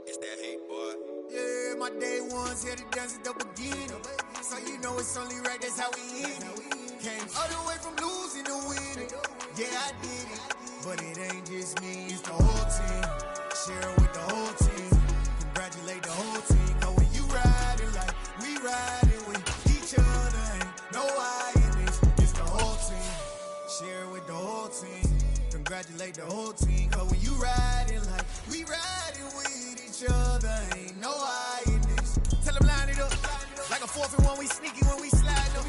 It's that hate, boy. Yeah, my day ones here to dance at the beginning. So you know it's only right, that's how we end it. Came all the way from losing to winning. Yeah, I did it. But it ain't just me, it's the whole team. Share it with the whole team. Congratulate the whole team. Cause when you riding like we riding with each other, ain't no I in this. It's the whole team. Share it with the whole team. Congratulate the whole team. Cause when you riding like we riding with each other, ain't no I in this. Tell them line it up. Like a 4th and 1, we sneaky when we slide up.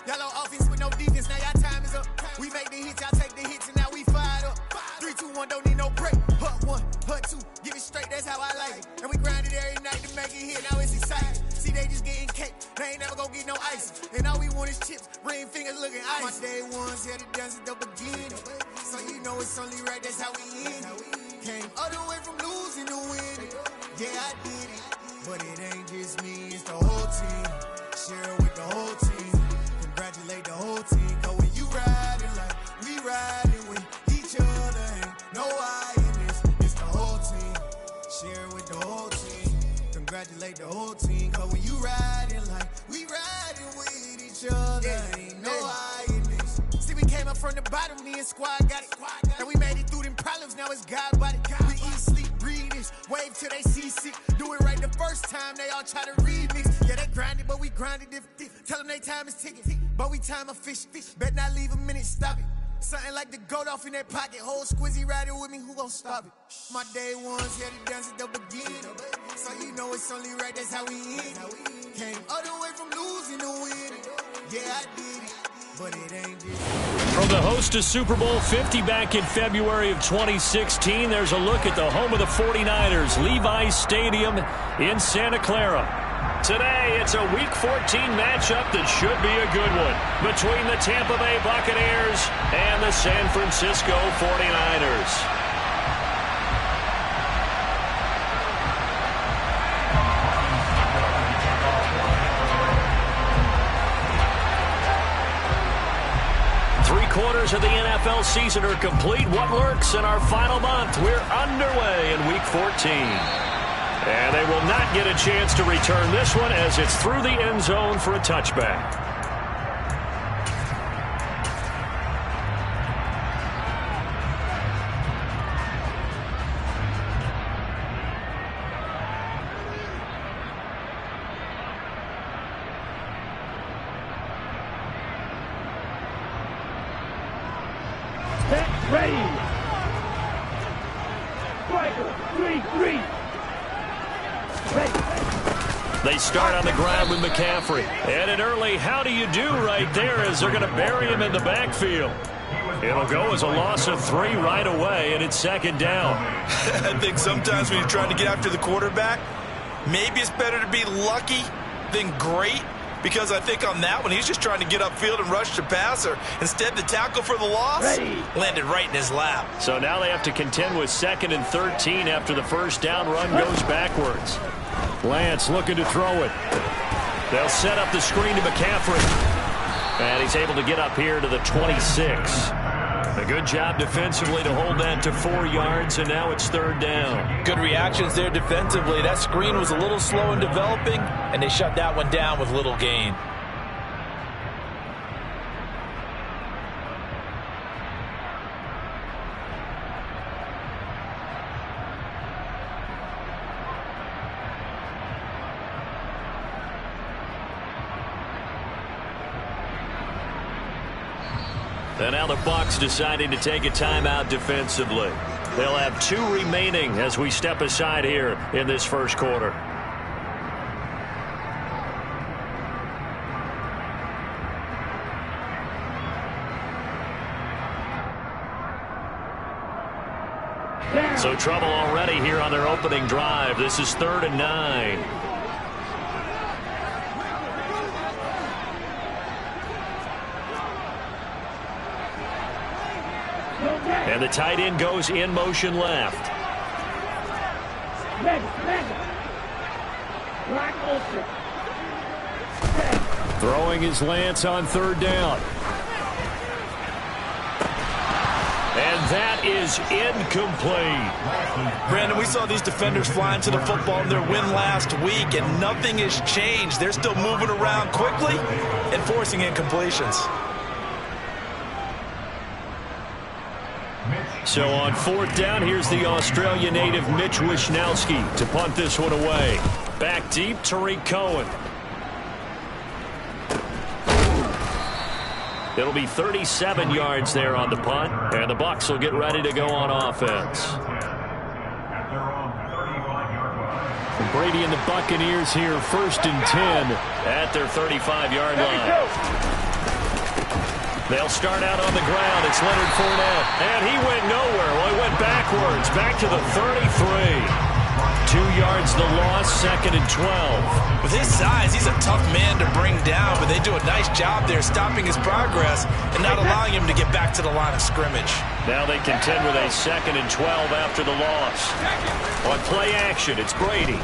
Y'all on offense with no defense, now y'all time is up. We make the hits, y'all take the hits, and now we fired up. 3, 2, 1, don't need no break. Hut 1, hut 2, give it straight, that's how I like it. And we grind it every night to make it hit, now it's exciting. See, they just getting cake, they ain't never gonna get no ice. And all we want is chips, ring fingers looking ice. My day ones here to dance at the beginning. So you know it's only right, that's how we end it. Came all the way from losing to winning. Yeah, I did it. But it ain't just me, it's the whole team. Share it with the whole team. Congratulate the whole team. Cause when you riding like we riding with each other, ain't no I in this. It's the whole team. Share it with the whole team. Congratulate the whole team. Cause when you riding like we riding with each other, ain't no I in this. See, we came up from the bottom, me and squad got it. And we made it through them problems, now it's God body. We eat, sleep, breathe this. Wave till they see sick. Do it right the first time, they all try to remix. Yeah, they grinded, but we grinded different. Tell them they time is ticking. But we time a fish. Bet not leave a minute, stop it. Something like the goat off in their pocket. Whole squizzy riding with me, who gon' stop it? My day ones here to dance at the beginning. So you know it's only right, that's how we end it. Came all the way from losing to winning. Yeah, I did it. But it ain't just... From the host to Super Bowl 50 back in February of 2016, there's a look at the home of the 49ers, Levi's Stadium in Santa Clara. Today, it's a Week 14 matchup that should be a good one between the Tampa Bay Buccaneers and the San Francisco 49ers. Quarters of the NFL season are complete. What works in our final month? We're underway in Week 14. And they will not get a chance to return this one as it's through the end zone for a touchback. Ready. Striker, 3-3. Ready. They start on the ground with McCaffrey. And an early how do you do right there as they're going to bury him in the backfield. It'll go as a loss of 3 right away, and it's second down. I think sometimes when you're trying to get after the quarterback, maybe it's better to be lucky than great. Because I think on that one, he's just trying to get upfield and rush the passer. Instead, the tackle for the loss landed right in his lap. So now they have to contend with 2nd and 13 after the first down run goes backwards. Lance looking to throw it. They'll set up the screen to McCaffrey. And he's able to get up here to the 26. A good job defensively to hold that to 4 yards, and now it's 3rd down. Good reactions there defensively. That screen was a little slow in developing, and they shut that one down with little gain. And now the Bucs deciding to take a timeout defensively. They'll have 2 remaining as we step aside here in this first quarter. So trouble already here on their opening drive. This is 3rd and 9. And the tight end goes in motion left. Throwing his Lance on 3rd down. And that is incomplete. Brandon, we saw these defenders flying to the football in their win last week, and nothing has changed. They're still moving around quickly and forcing incompletions. So on 4th down, here's the Australia native Mitch Wishnowsky to punt this one away. Back deep, Tariq Cohen. It'll be 37 yards there on the punt, and the Bucs will get ready to go on offense. And Brady and the Buccaneers here, 1st and 10 at their 35-yard line. They'll start out on the ground. It's Leonard Fournette, and he went nowhere. Well, he went backwards, back to the 33. 2 yards the loss, 2nd and 12. With his size, he's a tough man to bring down, but they do a nice job there stopping his progress and not allowing him to get back to the line of scrimmage. Now they contend with a 2nd and 12 after the loss. On play action, it's Brady.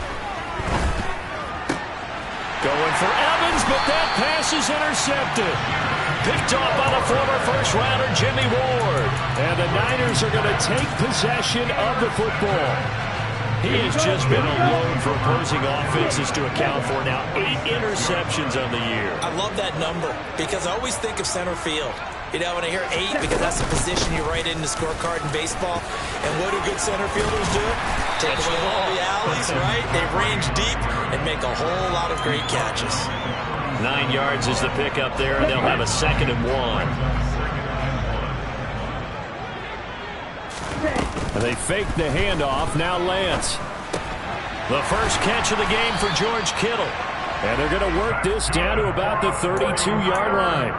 Going for Evans, but that pass is intercepted. Picked off by the former first-rounder Jimmy Ward. And the Niners are going to take possession of the football. He has just been alone for opposing offenses to account for now 8 interceptions on the year. I love that number because I always think of center field. You know, when I hear 8, because that's the position you write in the scorecard in baseball. And what do good center fielders do? Take away all the alleys, right? They range deep and make a whole lot of great catches. 9 yards is the pickup there, and they'll have a 2nd and 1. And they fake the handoff. Now Lance. The first catch of the game for George Kittle. And they're going to work this down to about the 32-yard line.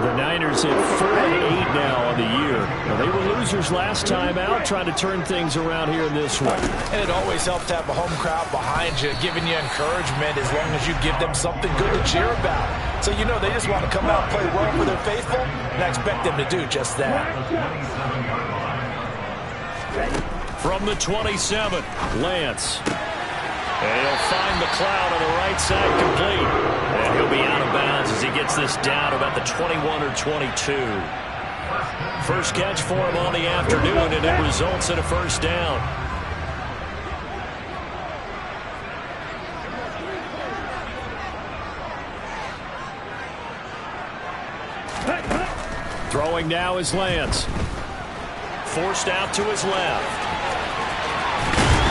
The Niners at 4-8 now on the year. Well, they were losers last time out, trying to turn things around here in this one. And it always helps to have a home crowd behind you, giving you encouragement as long as you give them something good to cheer about. So you know they just want to come out and play well for their faithful, and I expect them to do just that. From the 27, Lance. And he'll find McLeod on the right side complete. And he'll be out of bounds as he gets this down about the 21 or 22. First catch for him on the afternoon, and it results in a first down. Throwing now is Lance. Forced out to his left.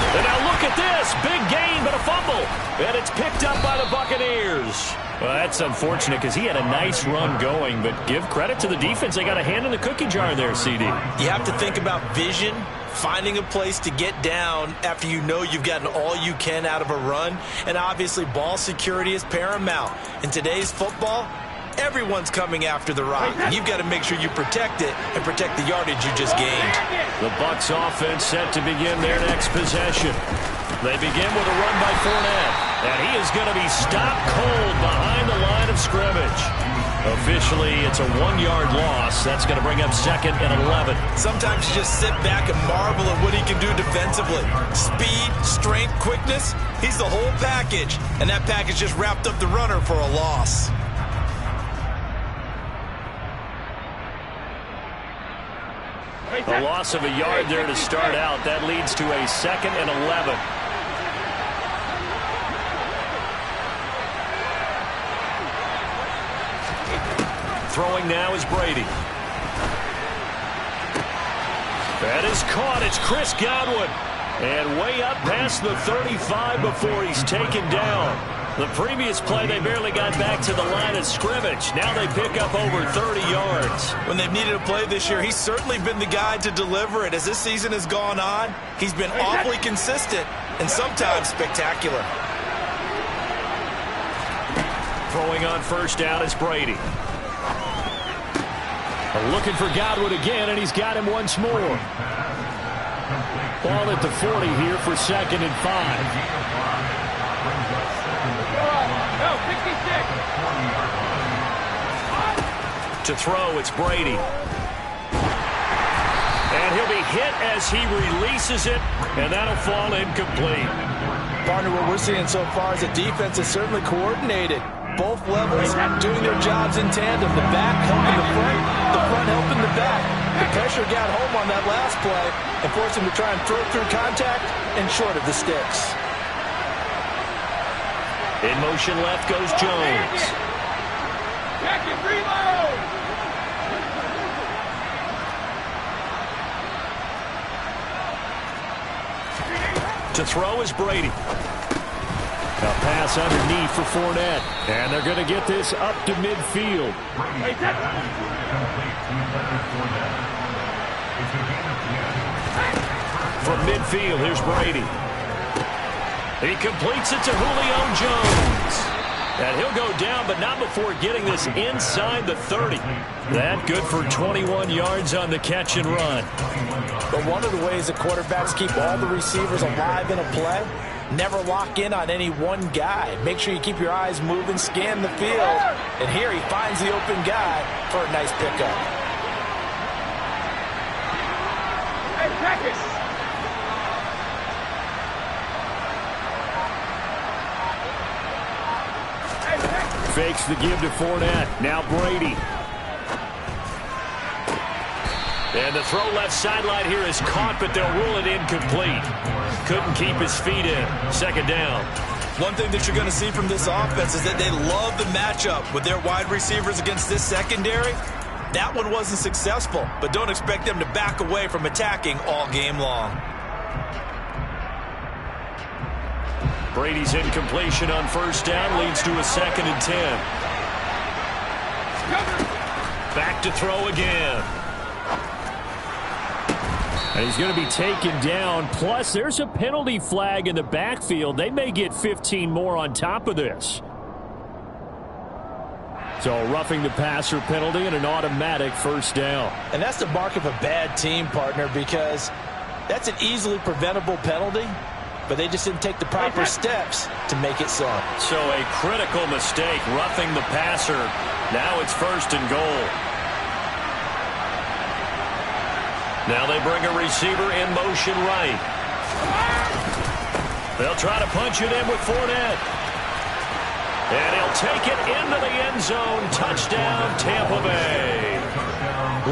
And now look at this. Big gain, but a fumble. And it's picked up by the Buccaneers. Well, that's unfortunate because he had a nice run going, but give credit to the defense. They got a hand in the cookie jar there, CD. You have to think about vision, finding a place to get down after you know you've gotten all you can out of a run. And obviously, ball security is paramount. In today's football, everyone's coming after the rock. You've got to make sure you protect it and protect the yardage you just gained. The Bucs offense set to begin their next possession. They begin with a run by Fournette, and he is going to be stopped cold behind the line of scrimmage. Officially, it's a 1-yard loss. That's going to bring up 2nd and 11. Sometimes you just sit back and marvel at what he can do defensively. Speed, strength, quickness, he's the whole package, and that package just wrapped up the runner for a loss. A loss of a yard there to start out. That leads to a 2nd and 11. Throwing now is Brady. That is caught. It's Chris Godwin. And way up past the 35 before he's taken down. The previous play, they barely got back to the line of scrimmage. Now they pick up over 30 yards. When they've needed a play this year, he's certainly been the guy to deliver it. As this season has gone on, he's been awfully consistent and sometimes spectacular. Throwing on first down is Brady. Looking for Godwin again, and he's got him once more. Ball at the 40 here for 2nd and 5. To throw, it's Brady. And he'll be hit as he releases it, and that'll fall incomplete. Partner, what we're seeing so far is the defense is certainly coordinated. Both levels doing their jobs in tandem. The back helping the front helping the back. The pressure got home on that last play and forced him to try and throw through contact and short of the sticks. In motion left goes Jones. Jack it, reload! To throw is Brady. A pass underneath for Fournette. And they're going to get this up to midfield. From midfield, here's Brady. He completes it to Julio Jones. And he'll go down, but not before getting this inside the 30. That good for 21 yards on the catch and run. But one of the ways that quarterbacks keep all the receivers alive in a play, never lock in on any one guy. Make sure you keep your eyes moving, scan the field. And here he finds the open guy for a nice pickup. Hey, practice! Fakes the give to Fournette. Now Brady. And the throw left sideline here is caught, but they'll rule it incomplete. Couldn't keep his feet in. Second down. One thing that you're going to see from this offense is that they love the matchup with their wide receivers against this secondary. That one wasn't successful, but don't expect them to back away from attacking all game long. Brady's incompletion on first down leads to a 2nd and 10. Back to throw again. And he's going to be taken down. Plus, there's a penalty flag in the backfield. They may get 15 more on top of this. So a roughing the passer penalty and an automatic first down. And that's the mark of a bad team, partner, because that's an easily preventable penalty, but they just didn't take the proper steps to make it so. So a critical mistake, roughing the passer. Now it's 1st and goal. Now they bring a receiver in motion right. They'll try to punch it in with Fournette. And he'll take it into the end zone. Touchdown, Tampa Bay.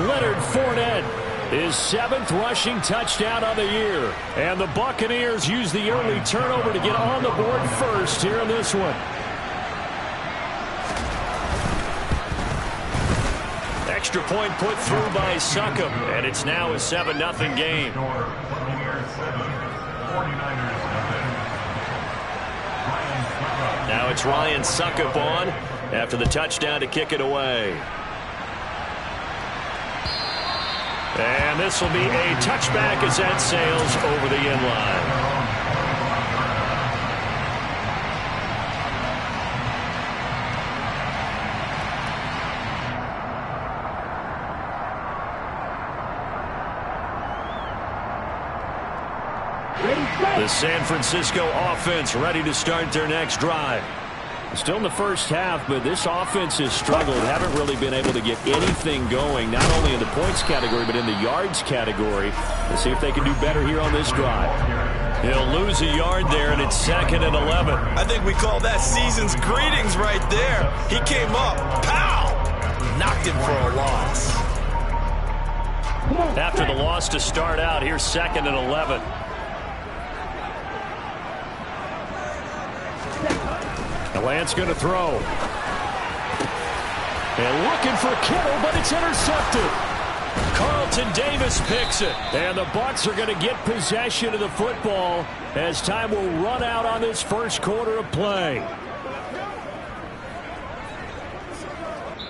Leonard Fournette, his 7th rushing touchdown of the year. And the Buccaneers use the early turnover to get on the board first here in this one. Extra point put through by Succop, and it's now a 7-0 game. Now it's Ryan Succop on after the touchdown to kick it away. And this will be a touchback as that sails over the end line. The San Francisco offense ready to start their next drive. Still in the first half, but this offense has struggled. Haven't really been able to get anything going, not only in the points category, but in the yards category. Let's see if they can do better here on this drive. He'll lose a yard there, and it's 2nd and 11. I think we call that season's greetings right there. He came up, pow! Knocked him for a loss. After the loss to start out, here's 2nd and 11. Lance going to throw. And looking for Kittle, but it's intercepted. Carlton Davis picks it. And the Bucs are going to get possession of the football as time will run out on this first quarter of play.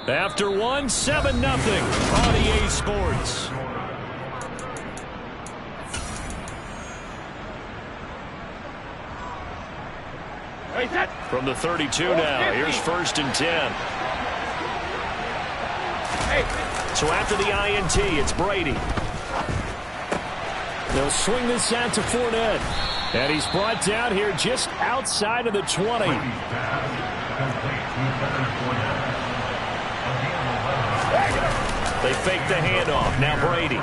After one, 7-0 on EA Sports. From the 32 now, here's 1st and 10. So after the INT, it's Brady. They'll swing this out to Fournette. And he's brought down here just outside of the 20. They fake the handoff. Now Brady.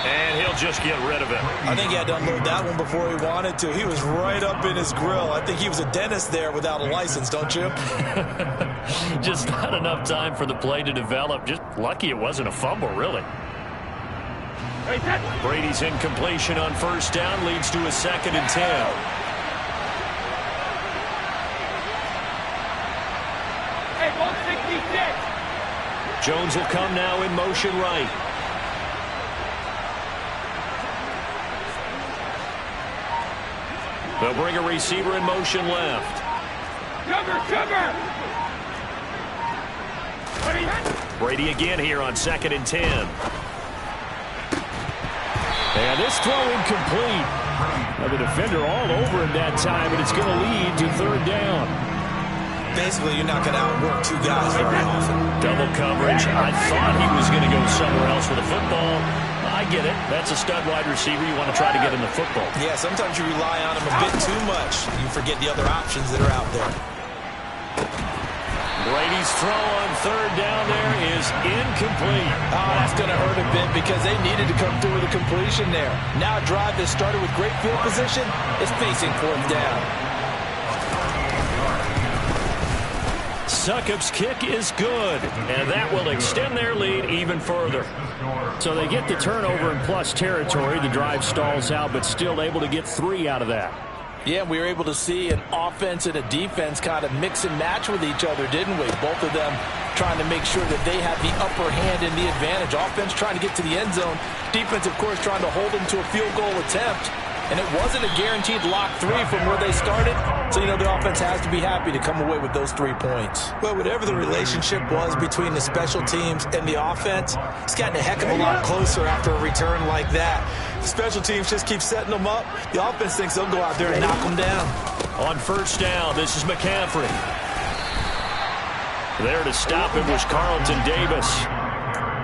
And he'll just get rid of it. I think he had to unload that one before he wanted to. He was right up in his grill. I think he was a dentist there without a license, don't you? Just not enough time for the play to develop. Just lucky it wasn't a fumble, really. Brady's incompletion on first down leads to a 2nd and 10. Hey, ball 66. Jones will come now in motion right. They'll bring a receiver in motion left. Cover, cover. Brady again here on 2nd and 10. And this throw incomplete. Now the defender all over him that time, but it's going to lead to 3rd down. Basically, you're not going to outwork 2 guys very often. Double coverage. I thought he was going to go somewhere else with the football. I get it. That's a stud wide receiver. You want to try to get him the football. Yeah, sometimes you rely on him a bit too much. You forget the other options that are out there. Brady's throw on 3rd down there is incomplete. Oh, that's going to hurt a bit because they needed to come through with a completion there. Now a drive that started with great field position is facing 4th down. Succop's kick is good, and that will extend their lead even further. So they get the turnover in plus territory. The drive stalls out, but still able to get 3 out of that. Yeah, we were able to see an offense and a defense kind of mix and match with each other, didn't we? Both of them trying to make sure that they have the upper hand and the advantage. Offense trying to get to the end zone. Defense, of course, trying to hold them to a field goal attempt. And it wasn't a guaranteed lock 3 from where they started. So, you know, the offense has to be happy to come away with those 3 points. Well, whatever the relationship was between the special teams and the offense, it's gotten a heck of a lot closer after a return like that. The special teams just keep setting them up. The offense thinks they'll go out there and knock them down. On first down, this is McCaffrey. There to stop it was Carlton Davis.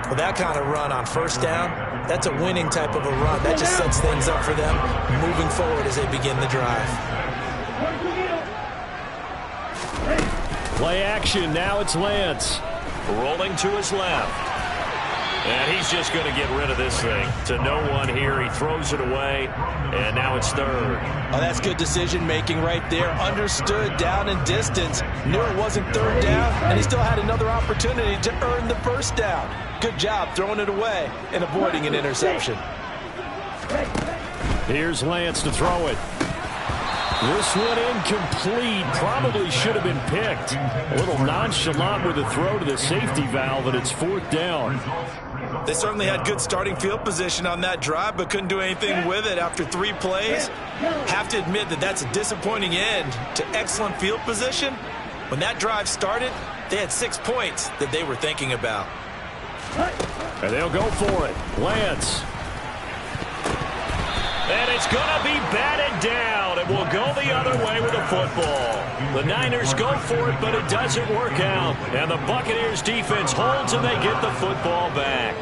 Well, that kind of run on first down, that's a winning type of a run. That just sets things up for them moving forward as they begin the drive. Play action. Now it's Lance. Rolling to his left. And he's just going to get rid of this thing. To no one here. He throws it away. And now it's 3rd. Oh, that's good decision-making right there. Understood down and distance. Knew it wasn't 3rd down. And he still had another opportunity to earn the first down. Good job throwing it away and avoiding an interception. Here's Lance to throw it. This one incomplete. Probably should have been picked. A little nonchalant with the throw to the safety valve, and it's 4th down. They certainly had good starting field position on that drive, but couldn't do anything with it after 3 plays. Have to admit that that's a disappointing end to excellent field position. When that drive started, they had 6 points that they were thinking about. And they'll go for it. Lance. And it's going to be batted down. It will go the other way with the football. The Niners go for it, but it doesn't work out. And the Buccaneers defense holds and they get the football back.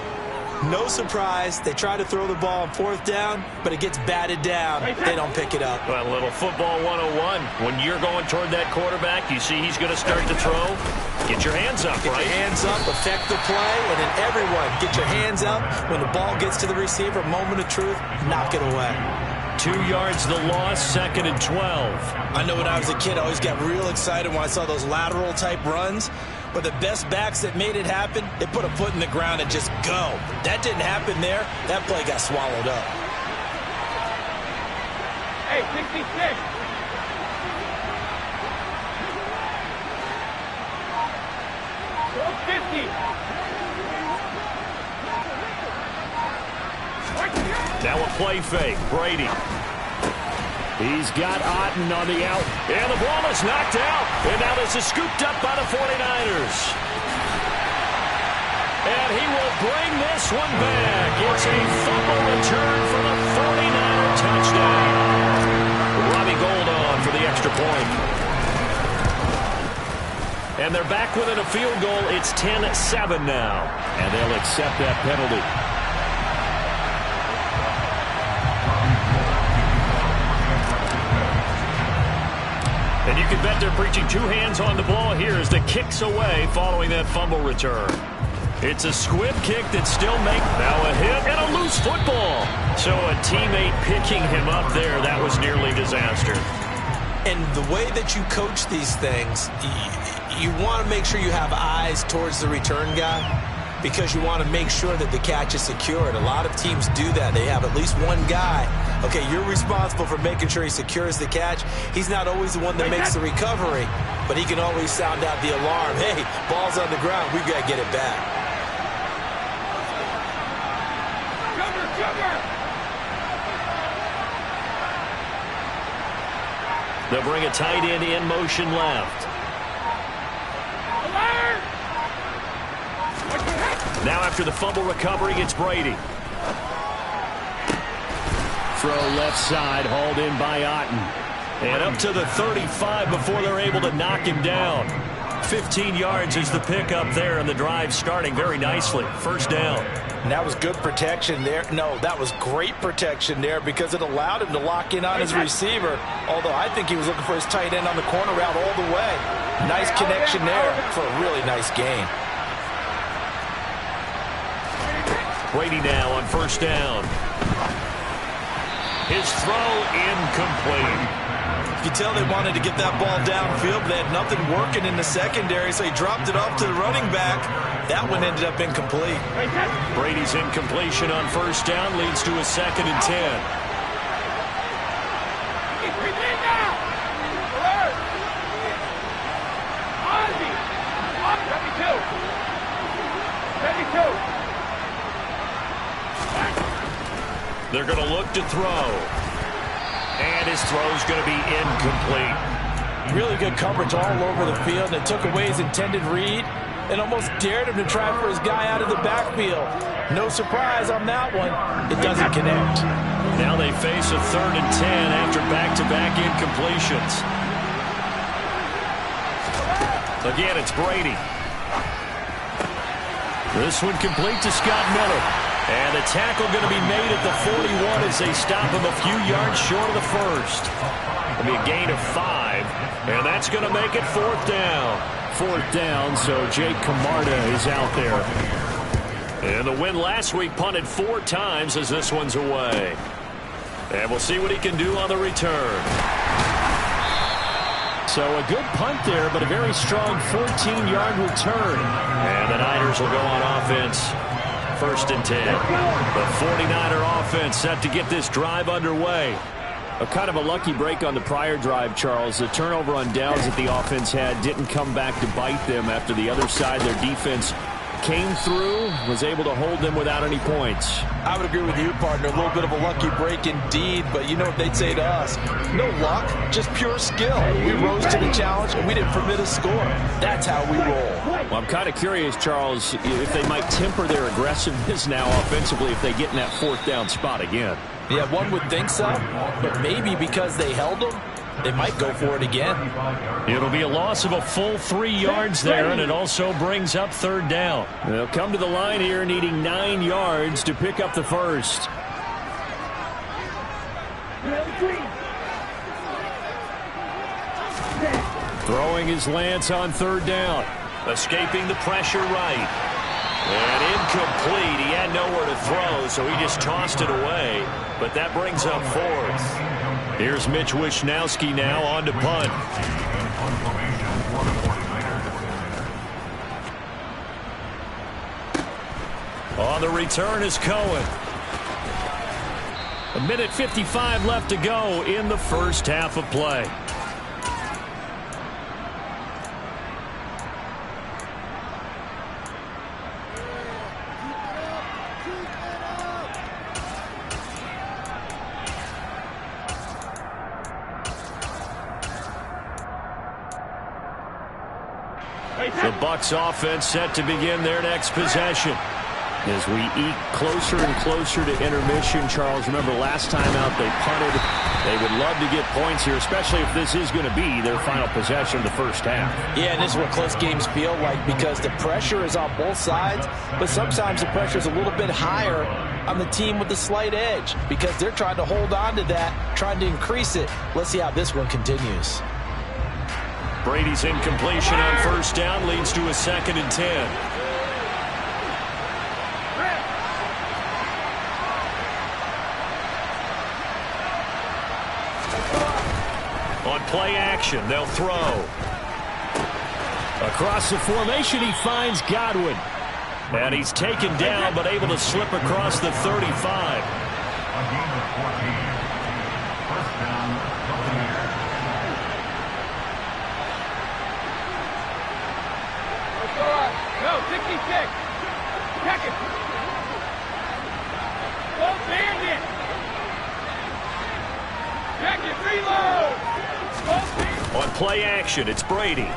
No surprise. They try to throw the ball on 4th down, but it gets batted down. They don't pick it up. Well, a little football 101. When you're going toward that quarterback, you see he's going to start to throw. Get your hands up, right? Get your hands up, affect the play, and then everyone get your hands up. When the ball gets to the receiver, moment of truth, knock it away. 2 yards the loss, 2nd and 12. I know when I was a kid, I always got real excited when I saw those lateral type runs. But the best backs that made it happen, they put a foot in the ground and just go. That didn't happen there. That play got swallowed up. Hey, 66. Go 50. Now a play fake. Brady. He's got Otten on the out. And the ball is knocked out. And now this is scooped up by the 49ers. And he will bring this one back. It's a fumble return for the 49er touchdown. Robbie Gould on for the extra point. And they're back within a field goal. It's 10-7 now. And they'll accept that penalty. And you can bet they're preaching 2 hands on the ball here as the kick's away following that fumble return. It's a squib kick that still makes now a hit and a loose football. So a teammate picking him up there, that was nearly disaster. And the way that you coach these things, you want to make sure you have eyes towards the return guy because you want to make sure that the catch is secured. A lot of teams do that. They have at least one guy. Okay, you're responsible for making sure he secures the catch. He's not always the one that makes the recovery, but he can always sound out the alarm. Hey, ball's on the ground. We've got to get it back. They'll bring a tight end in motion left. Now after the fumble recovery, it's Brady. Throw left side, hauled in by Otten. And up to the 35 before they're able to knock him down. 15 yards is the pickup there, and the drive starting very nicely. First down. And that was good protection there. No, that was great protection there because it allowed him to lock in on his receiver, although I think he was looking for his tight end on the corner route all the way. Nice connection there for a really nice gain. Brady now on first down. His throw incomplete. You can tell they wanted to get that ball downfield, but they had nothing working in the secondary, so he dropped it off to the running back. That one ended up incomplete. Brady's incompletion on first down leads to a 2nd and 10. They're going to look to throw. And his throw's going to be incomplete. Really good coverage all over the field. They took away his intended read and almost dared him to try for his guy out of the backfield. No surprise on that one. It doesn't connect. Now they face a 3rd and 10 after back-to-back incompletions. Again, it's Brady. This one complete to Scott Miller. And a tackle going to be made at the 41 as they stop him a few yards short of the first. It'll be a gain of 5, and that's going to make it 4th down. 4th down, so Jake Camarda is out there. And the win last week punted 4 times as this one's away. And we'll see what he can do on the return. So a good punt there, but a very strong 14-yard return. And the Niners will go on offense. 1st and 10. The 49er offense set to get this drive underway. A kind of a lucky break on the prior drive, Charles. The turnover on downs that the offense had didn't come back to bite them after the other side. Their defense came through, was able to hold them without any points. I would agree with you, partner. A little bit of a lucky break indeed, but you know what they'd say to us? No luck, just pure skill. We rose to the challenge, and we didn't permit a score. That's how we roll. Well, I'm kind of curious, Charles, if they might temper their aggressiveness now offensively if they get in that 4th down spot again. Yeah, one would think so, but maybe because they held them, they might go for it again. It'll be a loss of a full 3 yards there, and it also brings up 3rd down. They'll come to the line here needing 9 yards to pick up the first. Throwing his Lance on 3rd down. Escaping the pressure right. And incomplete. He had nowhere to throw, so he just tossed it away. But that brings up 4th. Here's Mitch Wishnowski now on to punt. On the return is Cohen. 1:55 left to go in the first half of play. The Bucs offense set to begin their next possession. As we eke closer and closer to intermission, Charles, remember last time out they punted. They would love to get points here, especially if this is going to be their final possession of the first half. Yeah, and this is what close games feel like because the pressure is on both sides, but sometimes the pressure is a little bit higher on the team with the slight edge because they're trying to hold on to that, trying to increase it. Let's see how this one continues. Brady's incompletion on first down leads to a 2nd and 10. Play action. They'll throw. Across the formation, he finds Godwin. And he's taken down, but able to slip across the 35. A gain of 14. First down, Buccaneers. No, 66. Check it. Go bandit. Check it. Reload. Go bandit. On play action, it's Brady.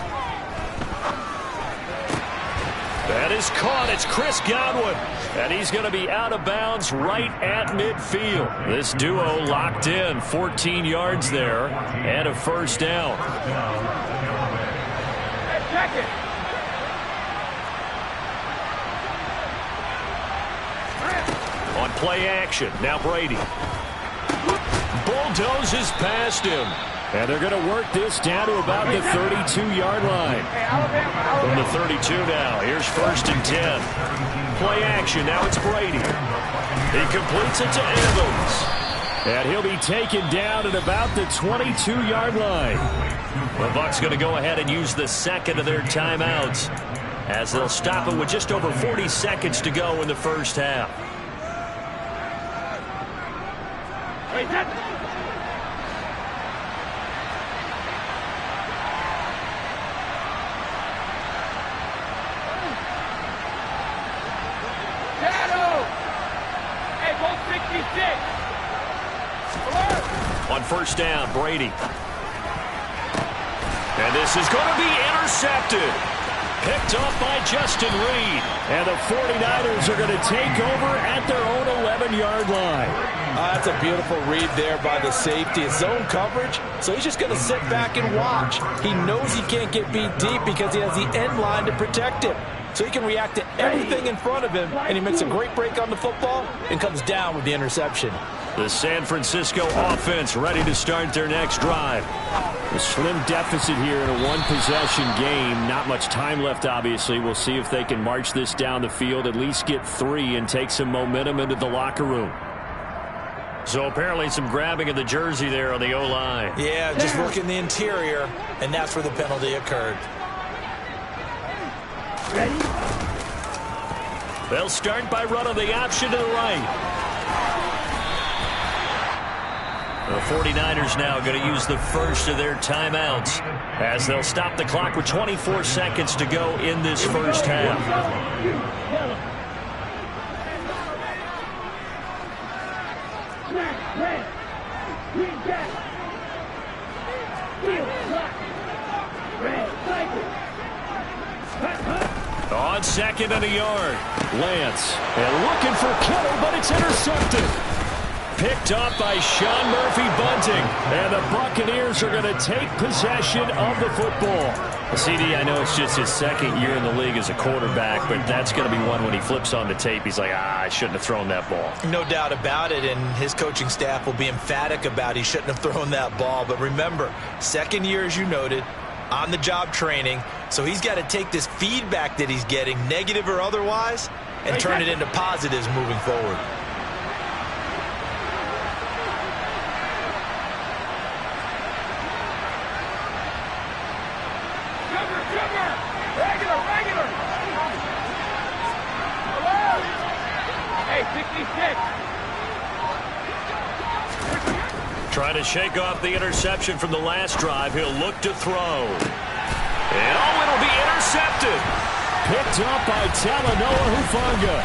That is caught. It's Chris Godwin. And he's going to be out of bounds right at midfield. This duo locked in. 14 yards there and a first down. Hey, check it. On play action, now Brady. Bulldozes past him. And they're going to work this down to about the 32-yard line. From the 32 now, here's 1st and 10. Play action, now it's Brady. He completes it to Evans. And he'll be taken down at about the 22-yard line. The Bucs going to go ahead and use the second of their timeouts, as they'll stop it with just over 40 seconds to go in the first half. Wait, that's... On first down, Brady. And this is going to be intercepted. Picked off by Justin Reed. And the 49ers are going to take over at their own 11-yard line. That's a beautiful read there by the safety. It's zone coverage, so he's just going to sit back and watch. He knows he can't get beat deep because he has the end line to protect him. So he can react to everything in front of him, and he makes a great break on the football and comes down with the interception. The San Francisco offense ready to start their next drive. A slim deficit here in a one-possession game. Not much time left, obviously. We'll see if they can march this down the field, at least get 3, and take some momentum into the locker room. So apparently some grabbing of the jersey there on the O-line. Yeah, just working the interior, and that's where the penalty occurred. Ready? They'll start by running the option to the right. The 49ers now going to use the first of their timeouts, as they'll stop the clock with 24 seconds to go in this first half. On 2nd and a yard, Lance, and looking for Kittle, but it's intercepted. Picked up by Sean Murphy-Bunting, and the Buccaneers are going to take possession of the football. CD, I know it's just his 2nd year in the league as a quarterback, but that's going to be one when he flips on the tape. He's like, I shouldn't have thrown that ball. No doubt about it, and his coaching staff will be emphatic about he shouldn't have thrown that ball. But remember, 2nd year, as you noted, on-the-job training, so he's got to take this feedback that he's getting, negative or otherwise, and turn it into positives moving forward. Trying to shake off the interception from the last drive. He'll look to throw. And it'll be intercepted. Picked up by Talanoa Hufanga.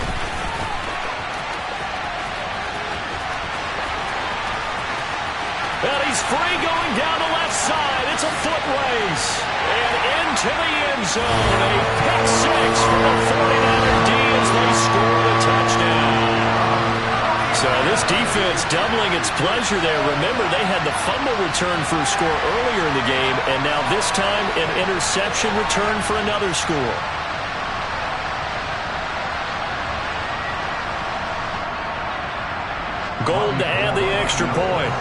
And he's free going down the left side. It's a foot race. And into the end zone. A pick 6 for the 49er D as they score the touchdown. So this defense doubling its pleasure there. Remember, they had the fumble return for a score earlier in the game, and now this time an interception return for another score. Gold to add the extra point.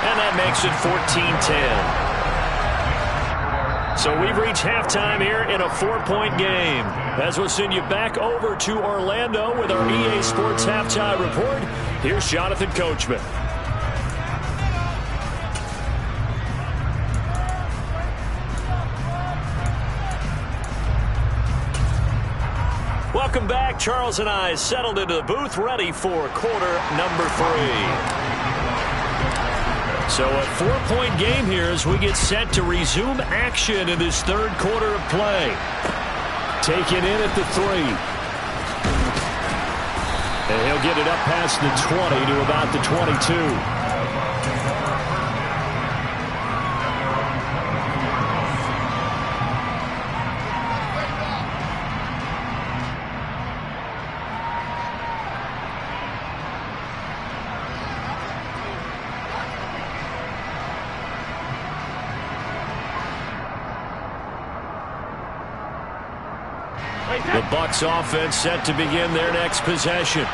And that makes it 14-10. So we've reached halftime here in a 4-point game. As we'll send you back over to Orlando with our EA Sports Halftime Report, here's Jonathan Coachman. Welcome back. Charles and I settled into the booth, ready for quarter number 3. So a 4-point game here as we get set to resume action in this third quarter of play. Taken in at the 3. And he'll get it up past the 20 to about the 22. The Bucs offense set to begin their next possession.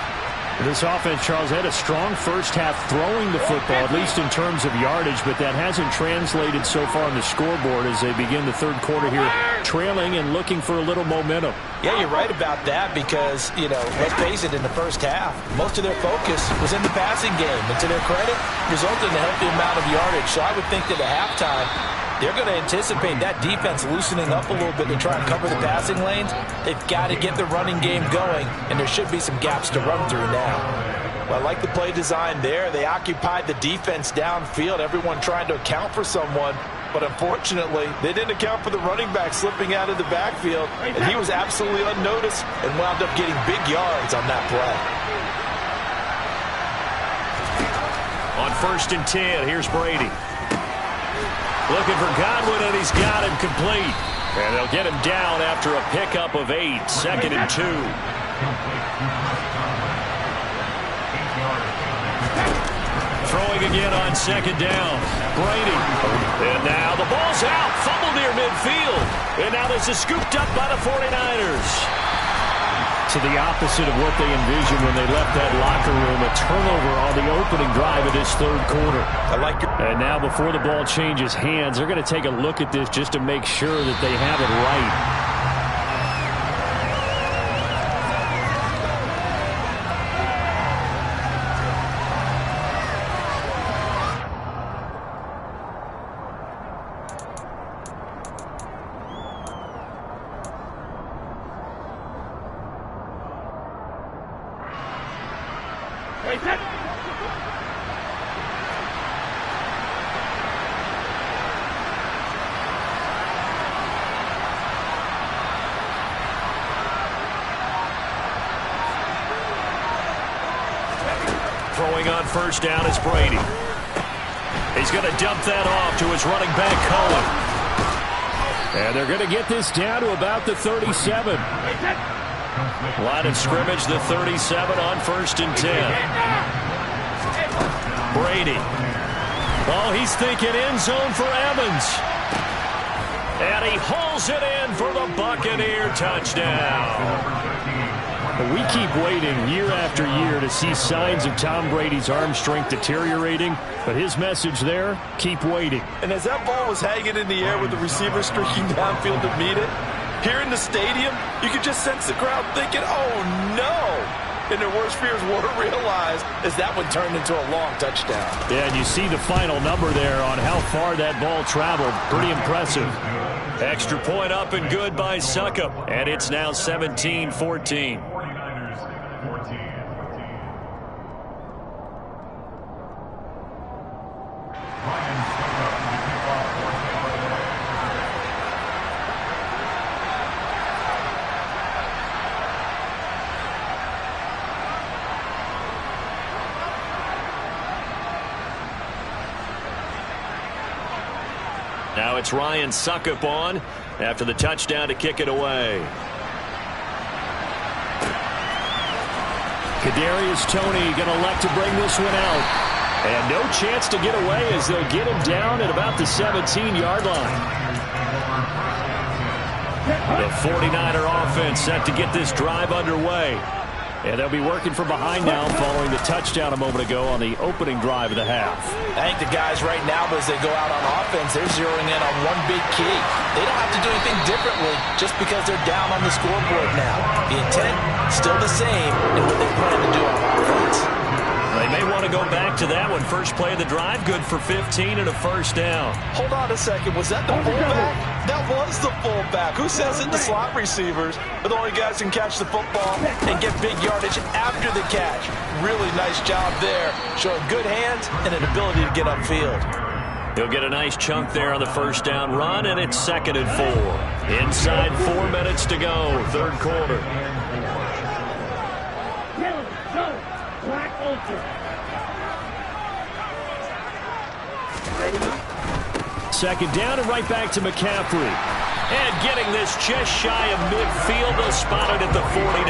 This offense, Charles, had a strong first half throwing the football, at least in terms of yardage, but that hasn't translated so far on the scoreboard as they begin the third quarter here, trailing and looking for a little momentum. Yeah, you're right about that because, let's face it, in the first half, most of their focus was in the passing game. And to their credit, resulted in a healthy amount of yardage. So I would think that at halftime, they're going to anticipate that defense loosening up a little bit to try and cover the passing lanes. They've got to get the running game going, and there should be some gaps to run through now. Well, I like the play design there. They occupied the defense downfield, everyone trying to account for someone. But unfortunately, they didn't account for the running back slipping out of the backfield, and he was absolutely unnoticed and wound up getting big yards on that play. On 1st and 10, here's Brady. Looking for Godwin, and he's got him complete. And they'll get him down after a pickup of 8. 2nd and 2. Throwing again on 2nd down. Brady. And now the ball's out. Fumble near midfield. And now this is scooped up by the 49ers. To the opposite of what they envisioned when they left that locker room, a turnover on the opening drive of this third quarter. I like it. And now before the ball changes hands, they're going to take a look at this just to make sure that they have it right. Throwing on 1st down is Brady. He's going to dump that off to his running back, Cohen. And they're going to get this down to about the 37. Line of scrimmage, the 37 on 1st and 10. Brady. Oh, he's thinking end zone for Evans. And he hauls it in for the Buccaneer touchdown. We keep waiting year after year to see signs of Tom Brady's arm strength deteriorating, but his message there, keep waiting. And as that ball was hanging in the air with the receiver streaking downfield to meet it, here in the stadium, you could just sense the crowd thinking, oh no! And their worst fears were realized as that one turned into a long touchdown. Yeah, and you see the final number there on how far that ball traveled. Pretty impressive. Extra point up and good by Succop. And it's now 17-14. Now it's Ryan Succop on after the touchdown to kick it away. Kadarius Toney going to elect to bring this one out. And no chance to get away as they'll get him down at about the 17-yard line. The 49er offense set to get this drive underway. And they'll be working from behind now following the touchdown a moment ago on the opening drive of the half. I think the guys right now, as they go out on offense, they're zeroing in on one big key. They don't have to do anything differently just because they're down on the scoreboard now. The intent, still the same in what they plan to do on offense. They may want to go back to that one. First play of the drive, good for 15 and a first down. Hold on a second. Was that the fullback? That was the fullback. Who says it? The slot receivers are the only guys who can catch the football and get big yardage after the catch. Really nice job there, showing good hands and an ability to get upfield. He'll get a nice chunk there on the first down run, and it's 2nd and 4. Inside 4 minutes to go, third quarter. Second down and right back to McCaffrey. And getting this just shy of midfield, they'll spot it at the 49.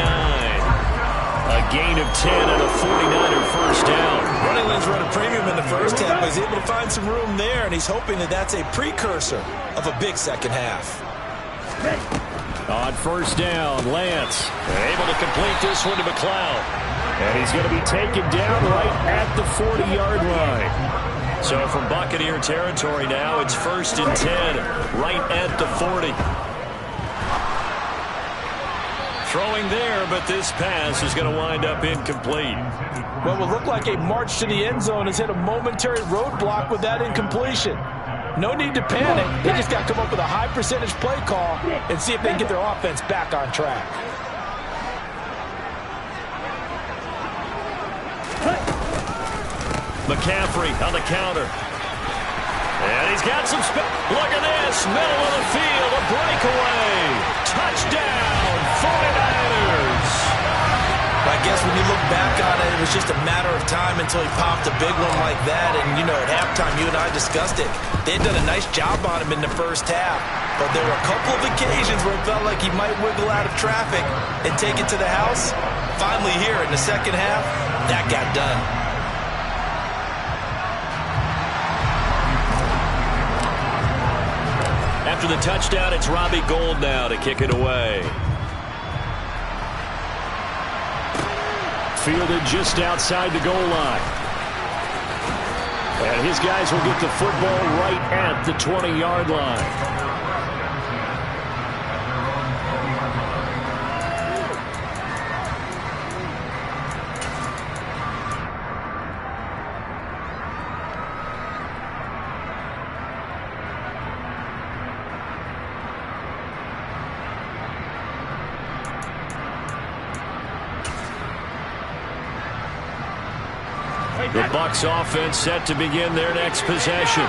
A gain of 10 and a 49er first down. Running lanes run a premium in the first half, but he's able to find some room there, and he's hoping that that's a precursor of a big second half. On first down, Lance able to complete this one to McLeod. And he's going to be taken down right at the 40-yard line. So from Buccaneer territory now, it's 1st and 10, right at the 40. Throwing there, but this pass is going to wind up incomplete. What will look like a march to the end zone has hit a momentary roadblock with that incompletion. No need to panic. They just got to come up with a high percentage play call and see if they can get their offense back on track. McCaffrey on the counter. And he's got some look at this. Middle of the field. A breakaway. Touchdown. 49ers. I guess when you look back on it, it was just a matter of time until he popped a big one like that. And, you know, at halftime, you and I discussed it. They had done a nice job on him in the first half. But there were a couple of occasions where it felt like he might wiggle out of traffic and take it to the house. Finally here in the second half, that got done. After the touchdown, it's Robbie Gould now to kick it away. Fielded just outside the goal line. And his guys will get the football right at the 20-yard line. The Bucs offense set to begin their next possession.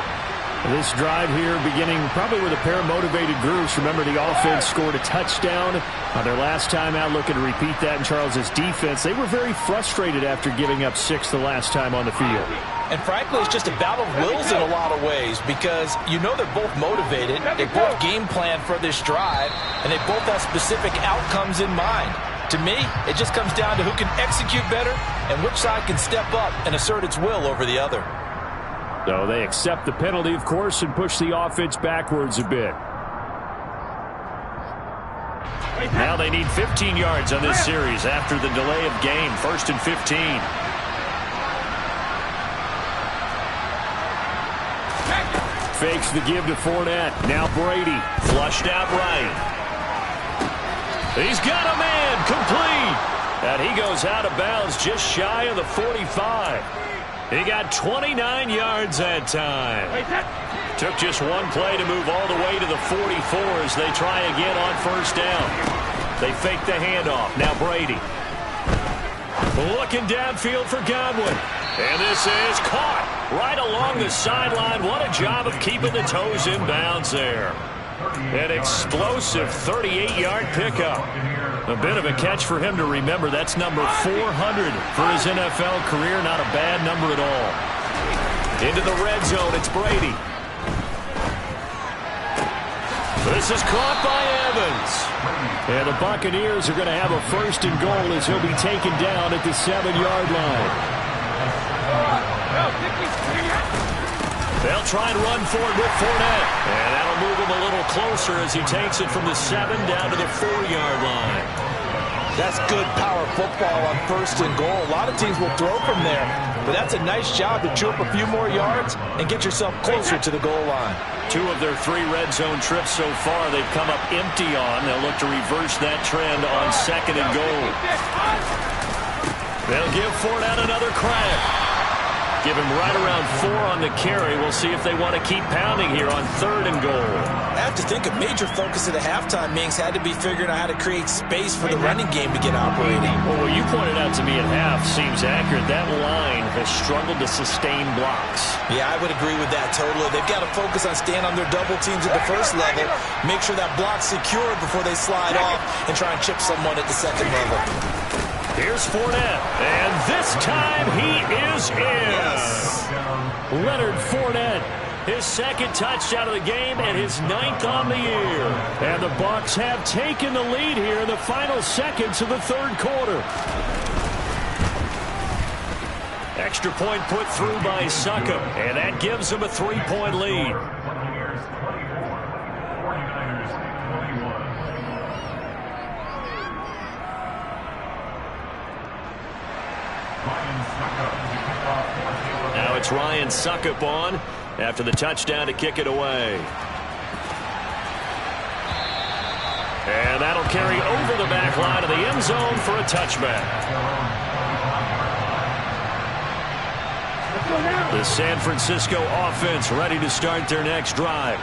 This drive here beginning probably with a pair of motivated groups. Remember, the offense scored a touchdown on their last time out. Looking to repeat that in Charles's defense. They were very frustrated after giving up 6 the last time on the field. And frankly, it's just a battle of wills in a lot of ways because you know they're both motivated. They both game plan for this drive, and they both have specific outcomes in mind. To me, it just comes down to who can execute better and which side can step up and assert its will over the other. So they accept the penalty, of course, and push the offense backwards a bit. Now they need 15 yards on this series after the delay of game. 1st and 15. Fakes the give to Fournette. Now Brady. Flushed out right. He's got a man complete. And he goes out of bounds just shy of the 45. He got 29 yards that time. Took just one play to move all the way to the 44 as they try again on first down. They fake the handoff. Now Brady. Looking downfield for Godwin. And this is caught right along the sideline. What a job of keeping the toes in bounds there. An explosive 38-yard pickup. A bit of a catch for him to remember. That's number 400 for his NFL career. Not a bad number at all. Into the red zone, it's Brady. This is caught by Evans. And the Buccaneers are going to have a 1st and goal as he'll be taken down at the 7-yard line. They'll try and run for it with Fournette. And that'll move him a little closer as he takes it from the 7 down to the 4-yard line. That's good power football on 1st and goal. A lot of teams will throw from there, but that's a nice job to chew up a few more yards and get yourself closer to the goal line. 2 of their 3 red zone trips so far they've come up empty on. They'll look to reverse that trend on 2nd and goal. They'll give Fournette another crack. Give him right around 4 on the carry. We'll see if they want to keep pounding here on 3rd and goal. I have to think a major focus of the halftime meetings had to be figuring out how to create space for the running game to get operating. Well, what you pointed out to me at half seems accurate. That line has struggled to sustain blocks. Yeah, I would agree with that totally. They've got to focus on staying on their double teams at the first level, make sure that block's secured before they slide off and try and chip someone at the 2nd level. Here's Fournette, and this time he is in. Yes. Leonard Fournette, his 2nd touchdown of the game and his 9th on the year. And the Bucs have taken the lead here in the final seconds of the 3rd quarter. Extra point put through by Succop, and that gives them a 3-point lead. Now it's Ryan Succop on after the touchdown to kick it away. And that'll carry over the back line of the end zone for a touchback. The San Francisco offense ready to start their next drive.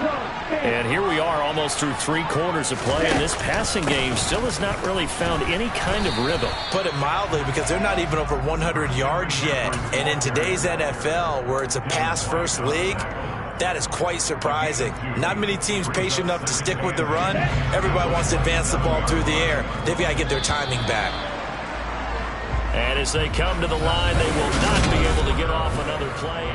And here we are almost through 3 quarters of play, and this passing game still has not really found any kind of rhythm. Put it mildly, because they're not even over 100 yards yet. And in today's NFL, where it's a pass-first league, that is quite surprising. Not many teams patient enough to stick with the run. Everybody wants to advance the ball through the air. They've got to get their timing back. And as they come to the line, they will not be able to get off another play.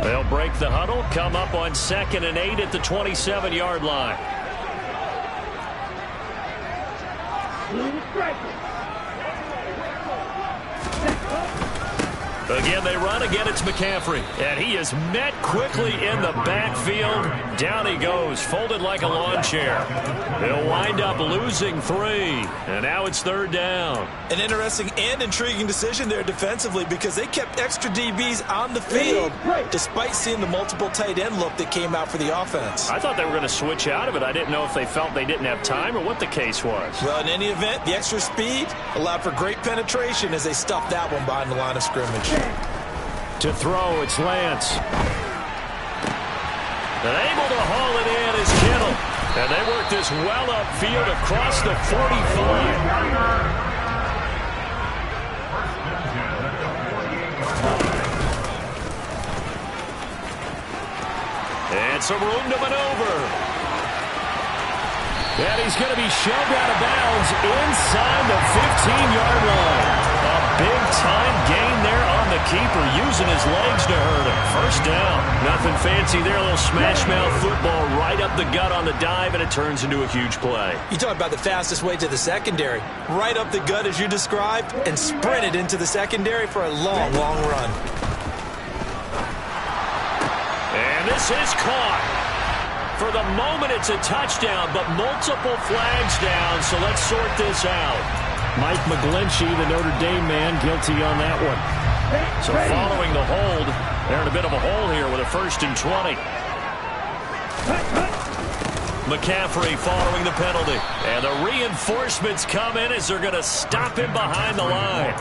They'll break the huddle, come up on 2nd and 8 at the 27-yard line. Again, they run. Again, it's McCaffrey. And he is met quickly in the backfield. Down he goes, folded like a lawn chair. They'll wind up losing 3. And now it's 3rd down. An interesting and intriguing decision there defensively, because they kept extra DBs on the field despite seeing the multiple tight end look that came out for the offense. I thought they were going to switch out of it. I didn't know if they felt they didn't have time or what the case was. Well, in any event, the extra speed allowed for great penetration as they stuffed that one behind the line of scrimmage. To throw, it's Lance. And able to haul it in is Kittle. And they work this well upfield across the 45. And some room to maneuver. And he's going to be shoved out of bounds inside the 15-yard line. A big-time gain there on the keeper, using his legs to hurt him. First down. Nothing fancy there. A little smash-mouth football right up the gut on the dive, and it turns into a huge play. You talk about the fastest way to the secondary. Right up the gut, as you described, and sprinted into the secondary for a long, long run. And this is caught. For the moment, it's a touchdown, but multiple flags down, so let's sort this out. Mike McGlinchey, the Notre Dame man, guilty on that one. So following the hold, they're in a bit of a hole here with a 1st and 20. McCaffrey following the penalty. And the reinforcements come in as they're going to stop him behind the line.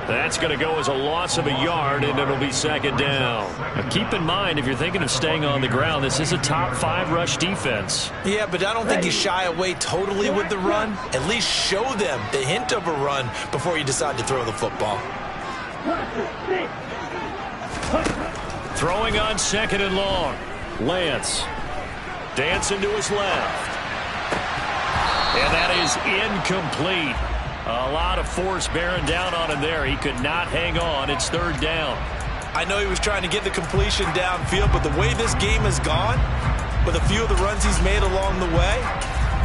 That's going to go as a loss of a yard, and it'll be 2nd down. Now keep in mind, if you're thinking of staying on the ground, this is a top 5 rush defense. Yeah, but I don't think you shy away totally with the run. At least show them the hint of a run before you decide to throw the football. Throwing on 2nd and long. Lance. Dancing to his left. And that is incomplete. A lot of force bearing down on him there. He could not hang on. It's 3rd down. I know he was trying to get the completion downfield, but the way this game has gone, with a few of the runs he's made along the way,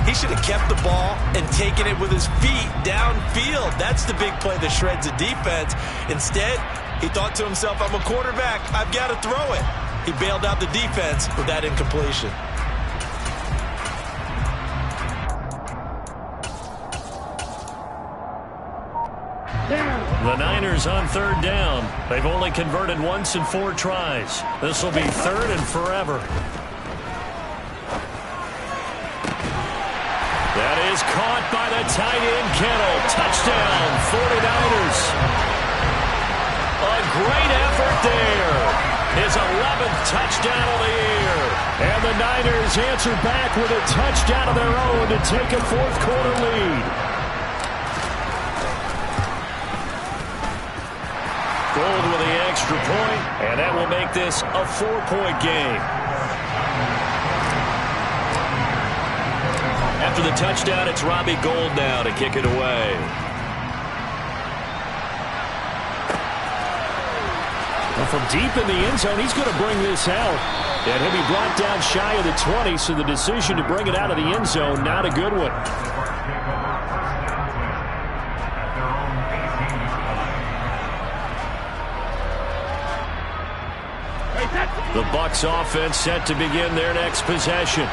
he should have kept the ball and taken it with his feet downfield. That's the big play that shreds the defense. Instead, he thought to himself, I'm a quarterback. I've got to throw it. He bailed out the defense with that incompletion. The Niners on 3rd down. They've only converted once in 4 tries. This will be 3rd and forever. That is caught by the tight end, Kittle. Touchdown, 49ers. A great effort there. His 11th touchdown of the year. And the Niners answer back with a touchdown of their own to take a 4th quarter lead. Gold with the extra point, and that will make this a 4-point game. After the touchdown, it's Robbie Gould now to kick it away. Well, from deep in the end zone, he's going to bring this out. And he'll be brought down shy of the 20, so the decision to bring it out of the end zone, not a good one. The Bucs offense set to begin their next possession.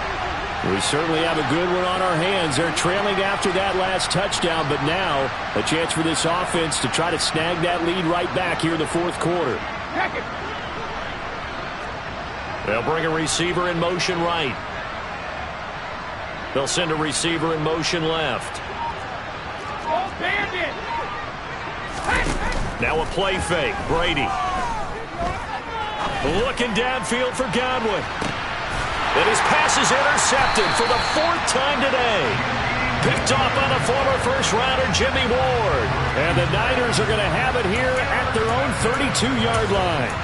We certainly have a good one on our hands. They're trailing after that last touchdown, but now a chance for this offense to try to snag that lead right back here in the 4th quarter. They'll bring a receiver in motion right. They'll send a receiver in motion left. Now a play fake. Brady. Looking downfield for Godwin. And his pass is intercepted for the 4th time today. Picked off on a former first-rounder, Jimmy Ward. And the Niners are going to have it here at their own 32-yard line.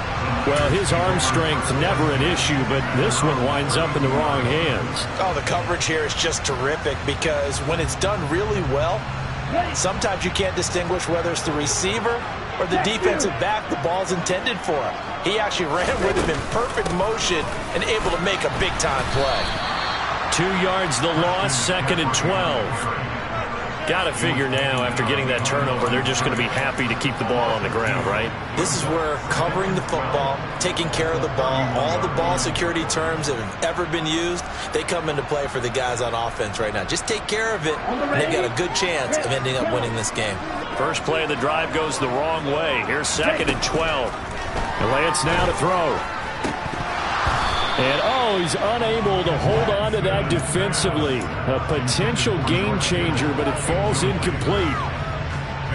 Well, his arm strength never an issue, but this one winds up in the wrong hands. Oh, the coverage here is just terrific because when it's done really well, sometimes you can't distinguish whether it's the receiver or the defensive back the ball's intended for. He actually ran with him in perfect motion and able to make a big-time play. 2 yards the loss, 2nd and 12. Got to figure now, after getting that turnover, they're just going to be happy to keep the ball on the ground, right? This is where covering the football, taking care of the ball, all the ball security terms that have ever been used, they come into play for the guys on offense right now. Just take care of it, and they've got a good chance of ending up winning this game. First play of the drive goes the wrong way. Here's 2nd and 12. And Lance now to throw. And, he's unable to hold on to that defensively. A potential game changer, but it falls incomplete.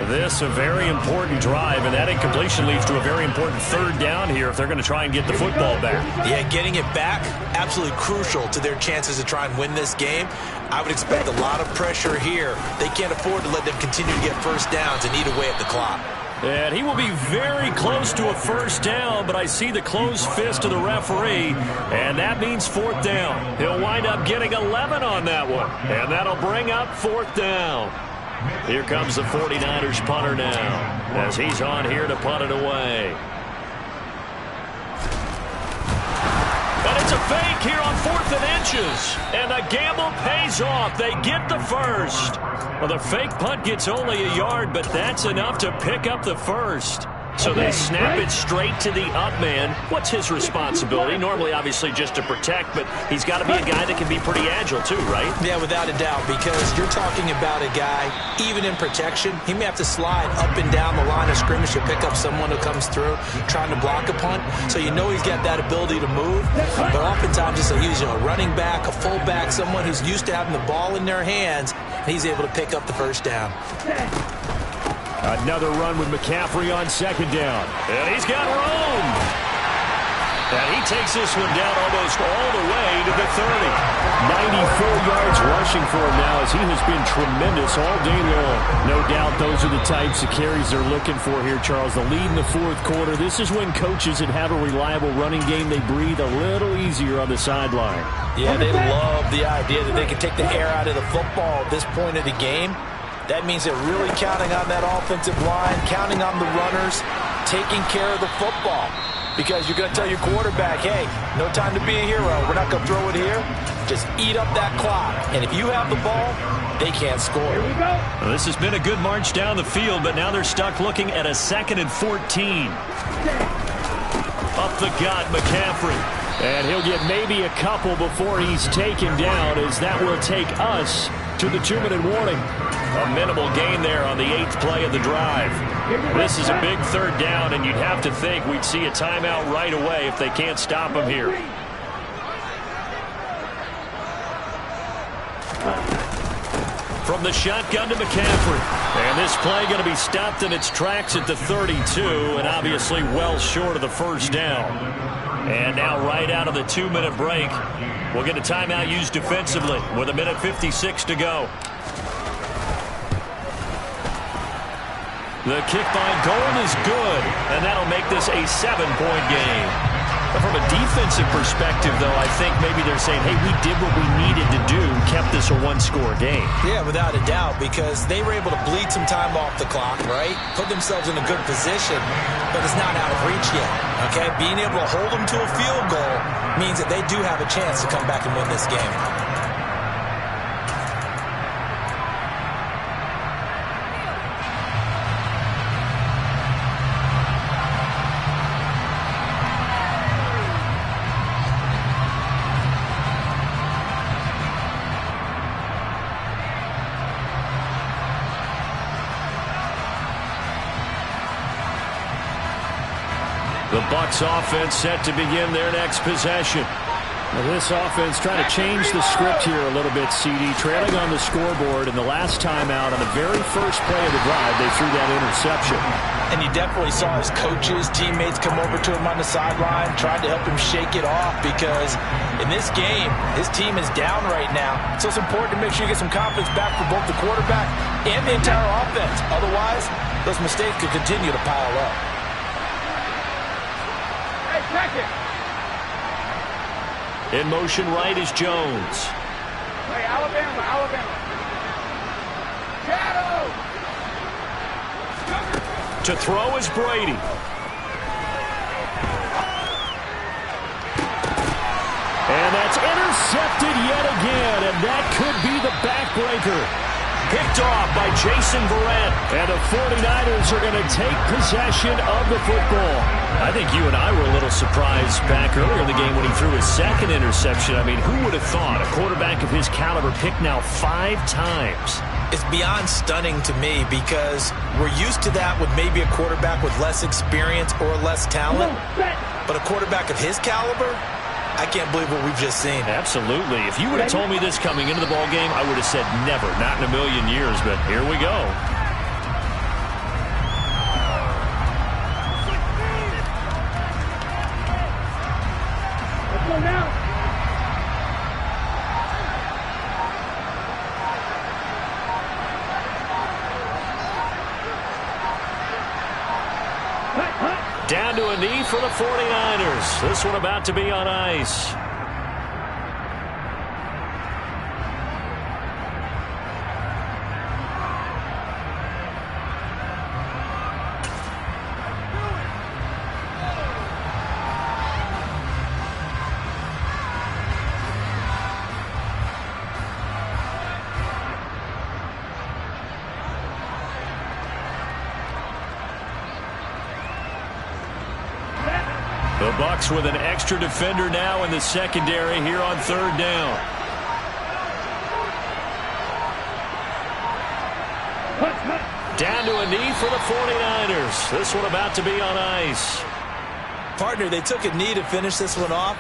This a very important drive, and that incompletion leads to a very important 3rd down here if they're going to try and get the football back. Yeah, getting it back, absolutely crucial to their chances to try and win this game. I would expect a lot of pressure here. They can't afford to let them continue to get first downs and eat away at the clock. And he will be very close to a 1st down, but I see the closed fist of the referee, and that means 4th down. He'll wind up getting 11 on that one, and that'll bring up 4th down. Here comes the 49ers punter now, as he's on here to punt it away. And it's a fake here on 4th and inches, and the gamble pays off. They get the first. Well, the fake punt gets only a yard, but that's enough to pick up the first. So they snap it straight to the up man. What's his responsibility? Normally, obviously, just to protect, but he's got to be a guy that can be pretty agile too, right? Yeah, without a doubt, because you're talking about a guy, even in protection, he may have to slide up and down the line of scrimmage to pick up someone who comes through trying to block a punt. So you know he's got that ability to move, but oftentimes he's a running back, a fullback, someone who's used to having the ball in their hands, and he's able to pick up the first down. Another run with McCaffrey on 2nd down. And he's got room. And he takes this one down almost all the way to the 30. 94 yards rushing for him now as he has been tremendous all day long. No doubt those are the types of carries they're looking for here, Charles. The lead in the fourth quarter. This is when coaches that have a reliable running game, they breathe a little easier on the sideline. Yeah, they love the idea that they can take the air out of the football at this point of the game. That means they're really counting on that offensive line, counting on the runners, taking care of the football. Because you're going to tell your quarterback, hey, no time to be a hero. We're not going to throw it here. Just eat up that clock. And if you have the ball, they can't score. Here we go. Well, this has been a good march down the field, but now they're stuck looking at a 2nd and 14. Up the gut, McCaffrey. And he'll get maybe a couple before he's taken down, as that will take us to the 2-minute warning. A minimal gain there on the 8th play of the drive. This is a big 3rd down, and you'd have to think we'd see a timeout right away if they can't stop him here. From the shotgun to McCaffrey. And this play going to be stopped in its tracks at the 32, and obviously well short of the 1st down. And now right out of the 2-minute break, we'll get a timeout used defensively with 1:56 to go. The kick by Gold is good, and that'll make this a 7-point game. But from a defensive perspective, though, I think maybe they're saying, hey, we did what we needed to do, kept this a 1-score game. Yeah, without a doubt, because they were able to bleed some time off the clock, right? Put themselves in a good position, but it's not out of reach yet, okay? Being able to hold them to a field goal means that they do have a chance to come back and win this game. The Bucs offense set to begin their next possession. Well, this offense trying to change the script here a little bit, CD. Trailing on the scoreboard, and the last time out on the very first play of the drive, they threw that interception. And you definitely saw his coaches, teammates come over to him on the sideline, tried to help him shake it off, because in this game, his team is down right now. So it's important to make sure you get some confidence back for both the quarterback and the entire offense. Otherwise, those mistakes could continue to pile up. In motion right is Jones. Hey, Alabama. Shadow. To throw is Brady. And that's intercepted yet again, and that could be the backbreaker. Picked off by Jason Verrett. And the 49ers are going to take possession of the football. I think you and I were a little surprised back earlier in the game when he threw his 2nd interception. I mean, who would have thought a quarterback of his caliber picked now 5 times? It's beyond stunning to me, because we're used to that with maybe a quarterback with less experience or less talent. But a quarterback of his caliber, I can't believe what we've just seen. Absolutely. If you would have told me this coming into the ball game, I would have said never, not in a million years. But here we go. Let's go now. Down to a knee for the 49ers. This one about to be on ice. The Bucs with an extra defender now in the secondary here on 3rd down. Down to a knee for the 49ers. This one about to be on ice. Partner, they took a knee to finish this one off.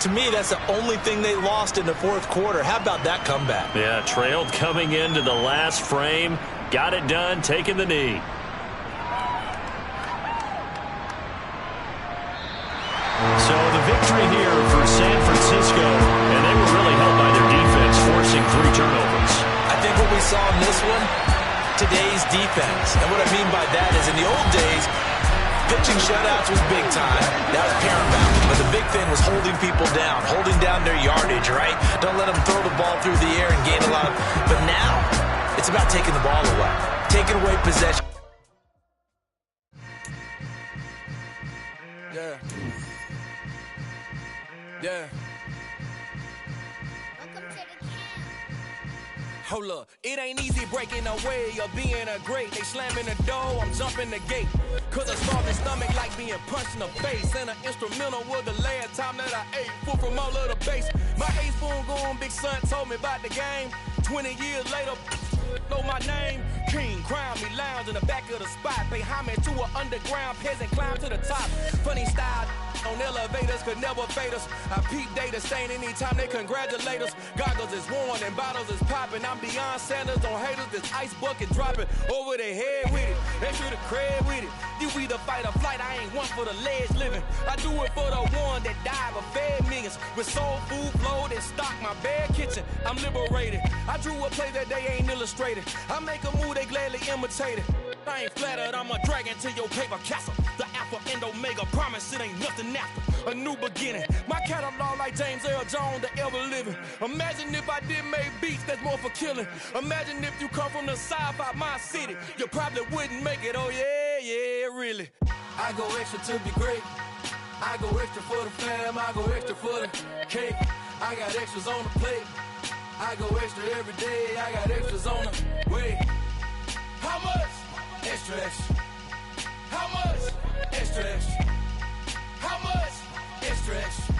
To me, that's the only thing they lost in the 4th quarter. How about that comeback? Yeah, trailed coming into the last frame. Got it done, taking the knee. So the victory here for San Francisco, and they were really helped by their defense, forcing 3 turnovers. saw in this one, today's defense. And what I mean by that is in the old days, pitching shutouts was big time. That was paramount. But the big thing was holding people down, holding down their yardage, right? Don't let them throw the ball through the air and gain a lot of... But now, it's about taking the ball away, taking away possession. Yeah. Yeah. Hold up, it ain't easy breaking away or being a great. They slamming the door, I'm jumping the gate. Cause a starving stomach like being punched in the face. And an instrumental was the last time that I ate. Food from all of the base. My ace spoon going, big son told me about the game. 20 years later, know my name. King, crown me, lounge in the back of the spot. Pay homage to an underground peasant, climb to the top. Funny style on elevators could never fade us. I peep data stain anytime they congratulate us. Goggles is worn and bottles is popping. I'm Deion Sanders on haters, this ice bucket dropping over their head with it. They should have cred with it. You either fight or flight, I ain't one for the ledge living. I do it for the one that died but fed millions. With soul food flowed and stocked my bad kitchen. I'm liberated. I drew a play that they ain't illustrated. I make a move, they gladly imitate it. I ain't flattered, I'm a dragon to your paper castle. The Alpha and Omega, promise it ain't nothing after. A new beginning. My catalog like James Earl Jones, the ever living. Imagine if I did make beats that's more for killing. Imagine if you come from the south out my city. You probably wouldn't make it, oh yeah, really. I go extra to be great. I go extra for the fam, I go extra for the cake. I got extras on the plate. I go extra every day, I got extras on the way. How much? Extra, extra. How much? Extra, extra. How much? Extra, extra.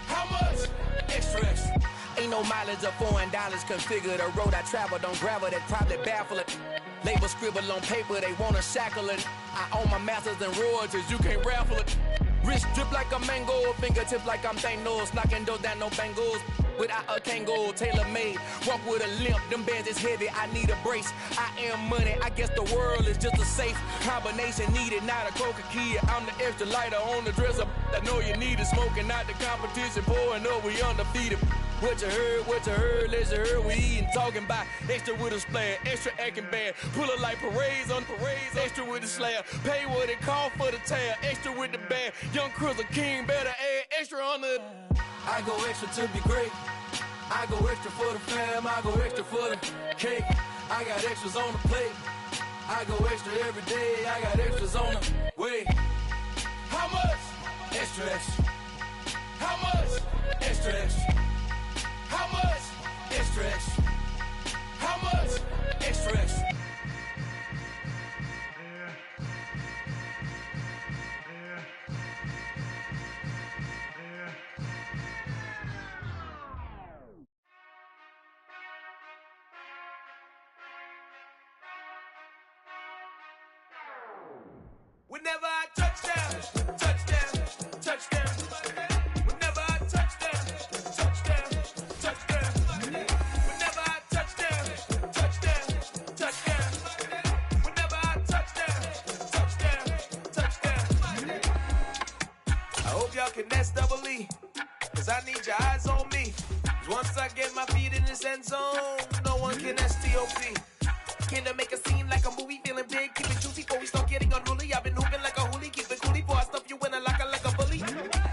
How much? Extra, extra. Ain't no mileage of $4 configure the road I travel. Don't gravel that probably baffle it. Label scribble on paper, they wanna shackle it. I own my masters and royalties, you can't raffle it. Wrist drip like a mango, fingertip like I'm Thanos. Knocking doors down, no bangles. Without a Kango, tailor-made. Walk with a limp, them bands is heavy, I need a brace. I am money, I guess the world is just a safe combination needed, not a coca key. I'm the extra lighter on the dresser. I know you need it, smoking out the competition, pouring up, we undefeated. What you heard, let's hear we eating, talking about extra with a splash, extra acting bad. Pull it like parades on parades, extra with the slab. Pay what it call for the tab, extra with the bag. Young Cruiser King, better add extra on the... I go extra to be great. I go extra for the fam, I go extra for the cake. I got extras on the plate. I go extra every day, I got extras on the way. How much? Extra, extra. How much? Extra, extra. How much? Extra, extra. How much? Extra, extra. Whenever I touchdown, touchdown, touchdown. Whenever I touchdown, touchdown, touchdown. Whenever I touchdown, touchdown, touchdown. Whenever I touchdown, touchdown, touchdown. I hope y'all can nest double E, cause I need your eyes on me. Cause once I get my feet in this end zone, no one can STOP. Came to make a scene like a movie, feeling big, keep it juicy before we start getting unruly. I've been hooping like a hoolie, keep it coolie before I stuff you in a locker like a bully.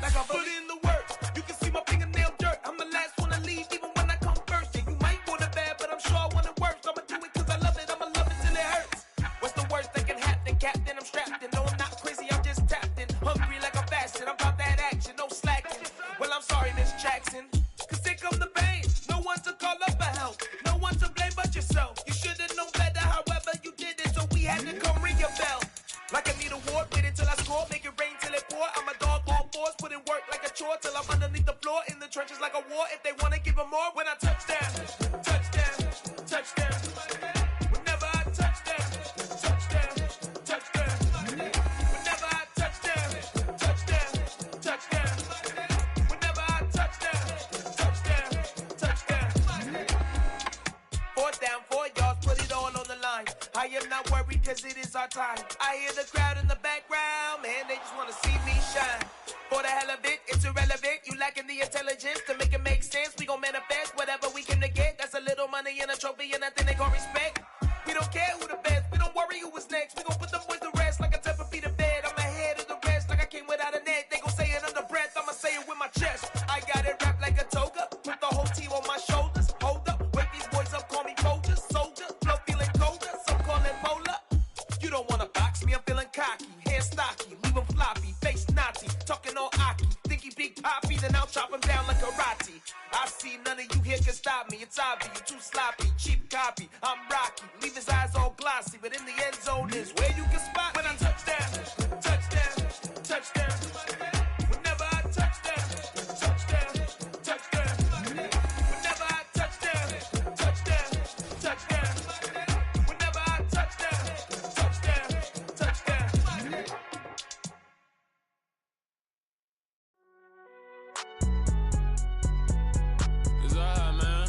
Like I put in the work, you can see my fingernail dirt. I'm the last one to leave, even when I come first. Yeah, you might want it bad, but I'm sure I want it worse. I'ma do it cause I love it, I'ma love it till it hurts. What's the worst that can happen, Captain? I'm strapped in, no I'm not crazy, I'm just tapped in. Hungry like I'm fasting, I'm about that action, no slacking. Well, I'm sorry, Miss Jackson, cause here come the pain. No one to call up for help, no one to blame but yourself. You should've known better, however you did it, so we had to come ring your bell. Like I need a ward, wait until I score, make it rain till it pour. I'm a dog, all fours, put in work like a chore till I'm underneath the floor, in the trenches like a war. If they wanna give them more, when I touchdown, touchdown, touchdown. Whenever I touchdown, touchdown, touchdown. Whenever I touchdown, touchdown, touchdown. Whenever I touchdown, touchdown, touchdown. 4th down, 4 yards, put it all on the line. I am not worried cause it is our time. I hear the crowd in the background, man, they just wanna see me shine. For the hell of it, it's irrelevant. You lacking the intelligence to make it make sense. We gon' manifest whatever we can to get. That's a little money in a trophy and that thing they call respect. We don't care who the best, we don't worry who was next. We gon' put them boys to rest like a 10 feet of bed. I'm ahead of the rest like I came without a net. They gon' say it under breath, I'ma say it with my chest. I got it wrapped like a toga, put the whole team on my shoulders. Hold up, wake these boys up, call me Folgers, soldier, flow feeling colder, some call it polar. You don't wanna box me, I'm feeling cocky, hair stocky, leave him floppy, face naughty, talking all aki. Think he big poppy, then I'll chop him down like karate. I see none of you here can stop me, it's obvious, you too sloppy, cheap copy, I'm Rocky. Leave his eyes all glossy, but in the end zone is where you can spot me. When I touchdown, touchdown, touchdown. Whenever I touchdown, touchdown, touchdown. Whenever I touchdown, touchdown, touchdown. Whenever I touchdown, touchdown, touchdown. It's all right, man.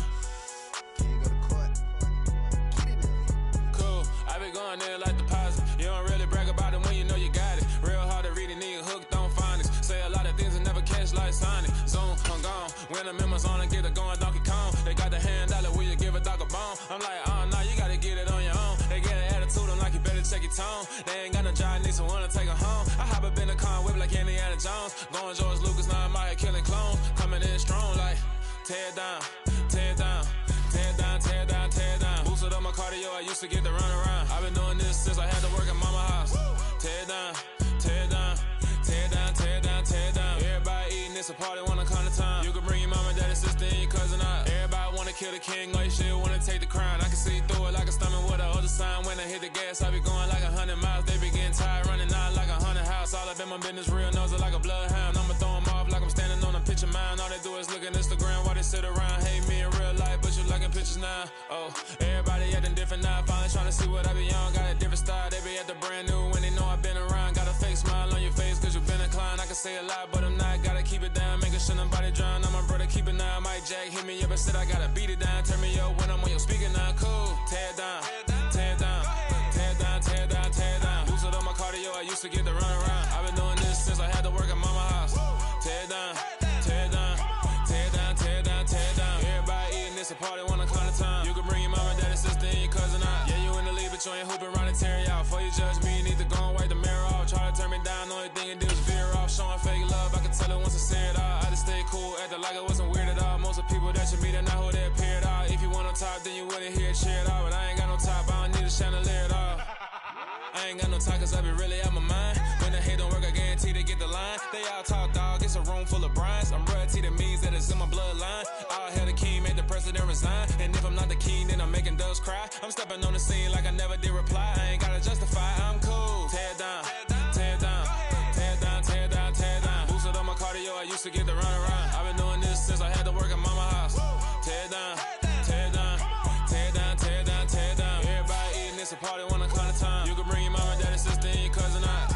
Cool, I be going there like deposit. You don't really brag about it when you know you got it. Real hard to read a nigga hooked on phonics. Say a lot of things and never catch like Sonic. Zone, I'm gone. When the members on and get it going Donkey Kong. They got the $100, will you give a dog a bone? I'm like, oh no, you gotta get it on your own. They get an attitude, I'm like, you better check your tone. They ain't got no job, need someone to take her home. I hop up in the car, whip like Indiana Jones. Going George Lucas, now I'm out here killing clones. Coming in strong like, tear down, tear down. Tear down, tear down, tear down. Boosted up my cardio, I used to get to run around. I've been doing this since I had to work at mama house. Tear down, tear down, tear down, tear down, tear down. Everybody eating, it's a party, wanna come to time. You can bring your mama, daddy, sister, and your cousin out. Everybody wanna kill the king, like shit, wanna take the crown. I can see through it like a stomach with a other sign. When I hit the gas, I be going like 100 miles. They be getting tired, running out like 100 house. All up in my business, real nose it like a bloodhound. I'ma throw 'em off like I'm standing on a picture mound. All they do is look at Instagram while they sit around. Hate me in real life, but you liking pictures now. Oh, everybody acting different now. Finally trying to see what I be on. Got a different style, they be at the brand new when they know I've been around. Got a fake smile on your face cause you been inclined. I can say a lot, but I'm not. Gotta keep it down, making sure nobody drown. I'm my brother, keep it now. Mike Jack hit me up and said I gotta beat it down. Turn me up when I'm on your speaker now. Cool, tear down, tear down, tear down, tear down, tear down. Boosted up my cardio, I used to get to run around. I've been doing this since I had to work at mama house. Tear down, tear down, tear down, tear down, tear down. Everybody eating, it's a party, wanna come to time. You can bring your mama, daddy, sister, and your cousin out. Yeah, you in the league, but you ain't hooping around and tear you out. Before you judge me, you need to go and wipe the mirror off. Try to turn me down, only thing you do is veer off. Showing fake love, I can tell it once I see it all. I just stay cool, acting like it wasn't weird at all. Most of the people that you meet are not who they appear at all. If you want on top, then you wouldn't hear it cheer at all. But I ain't got no top, I don't need a chandelier at all. I ain't got no time cause I be really out my mind. When the hate don't work, I guarantee they get the line. They all talk dog, it's a room full of brines. I'm royalty, that means that it's in my bloodline. All hell the king, made the president resign. And if I'm not the king, then I'm making doves cry. I'm stepping on the scene like I never did reply. I ain't gotta justify, I'm cool. Tear down, tear down, tear down, tear down, tear down. Boosted up my cardio, I used to get to run around. I've been doing this since I had to work at mama house. Tear down, tear down, tear down, tear down, tear down. Everybody eating, it's a party, wanna come to time. You can bring your mama, daddy, sister, and your cousin out.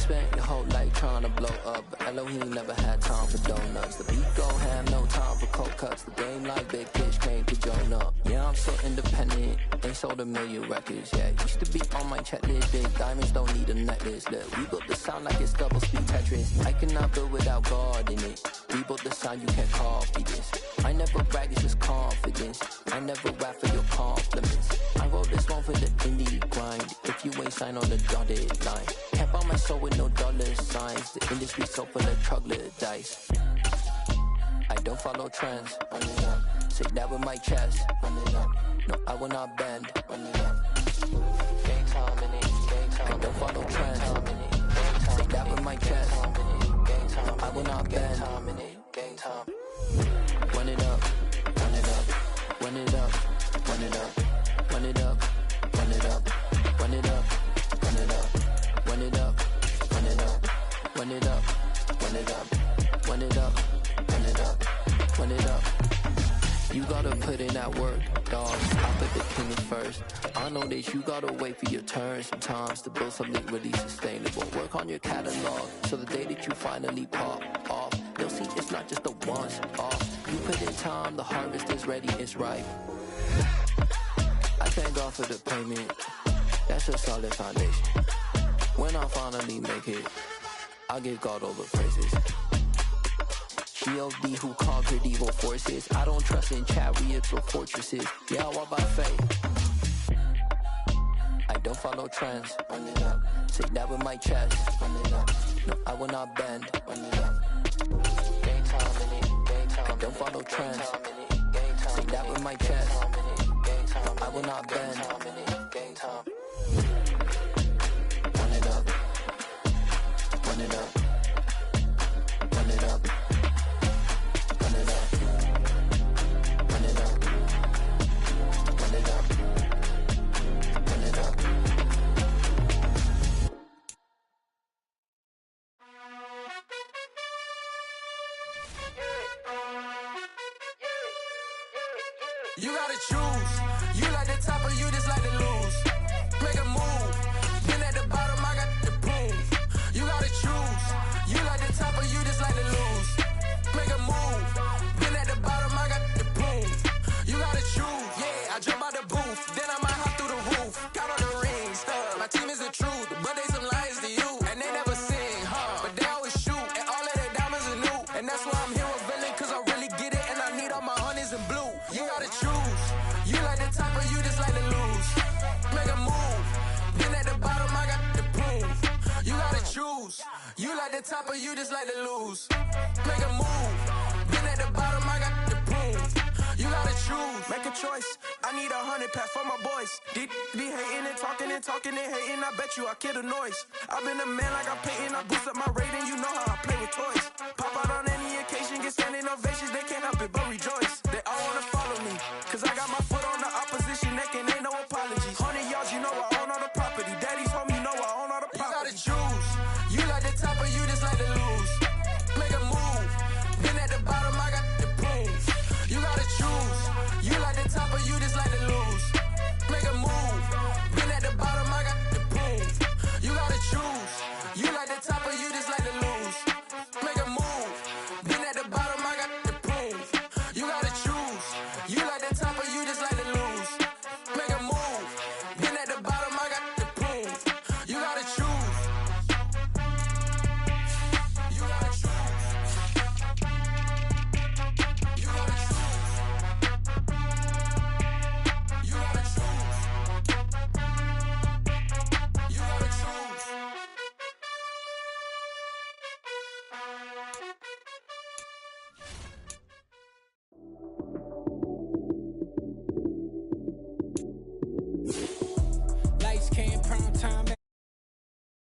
Spent your whole life trying to blow up, but Elohim never had time for donuts. The beat gon' have no time for cold cuts. The game like Big Fish came to join up. Yeah, I'm so independent, ain't sold a million records. Yeah, used to be on my checklist. Big diamonds don't need a necklace. Look, we built the sound like it's double speed Tetris. I cannot build without God in it. We built the sound, you can't copy this. I never brag, it's just confidence. I never rap for your compliments. I wrote this one for the indie grind. If you ain't signed on the dotted line, can't buy my soul with no dollar signs. The industry so full of troglodytes. I don't follow trends. Say that with my chest. No, I will not bend. Gang time in it. I don't follow trends. Say that with my chest. I will not bend. Gang time. Run it up. Run it up. Run it up. Run it up. Run it up. Run it up. Run it up. Run it up. Run it up. Run it up. Run it up. Run it up. Run it up. Run it up. Run it up. You gotta put in that work, dog. but the king is first. I know that you gotta wait for your turn sometimes to build something really sustainable. Work on your catalog, so the day that you finally pop off, they'll see it's not just a once off. You put in time, the harvest is ready, it's ripe. I thank God for the payment, that's a solid foundation. When I finally make it, I give God all the praises. G.O.D. who conquered evil forces. I don't trust in chariots or fortresses. Yeah, I walk by faith. I don't follow trends. Run it up. Say that with my chest. Run it up. No, I will not bend. Run it up. Game time in it. Game time. I don't follow trends. Say that with my chest. No, I will not bend. Game time. Run it up. Run it up. Run it up. Run it up. Run it up. Run it up. Run it up. You gotta choose. You like the top or you just like to lose. Make a move. Been at the bottom, I got the proof. You gotta choose. You like the top or you just like to lose. Make a move. Been at the bottom, I got the proof. You gotta choose. Yeah, I jump out the booth. Then I might hop through the roof. Got on the ring, stuff. My team is the truth, but they some liars to you. And they never sing, but they always shoot. And all of their diamonds are new. And that's why I'm here with villain, cause I really get it. And I need all my honeys in blue. You gotta choose. You like the top or you just like to lose. Make a move. Been at the bottom, I got the proof. You gotta choose. You like the top or you just like to lose. Make a move. Been at the bottom, I got the proof. You gotta choose. Make a choice. I need 100 pack for my boys. Be hating and talking and hating. I bet you I kill the noise. I've been a man like I'm Peyton. I boost up my rating. You know how I play with toys. Pop out on any occasion, get standing ovations. They can't help it but rejoice. They all wanna follow me, cause I got my foot on the opposition neck and ain't no apologies. 100 yards, you know I own all the property. Daddy's home, you know I own all the property. You gotta choose. You like the top or you just like the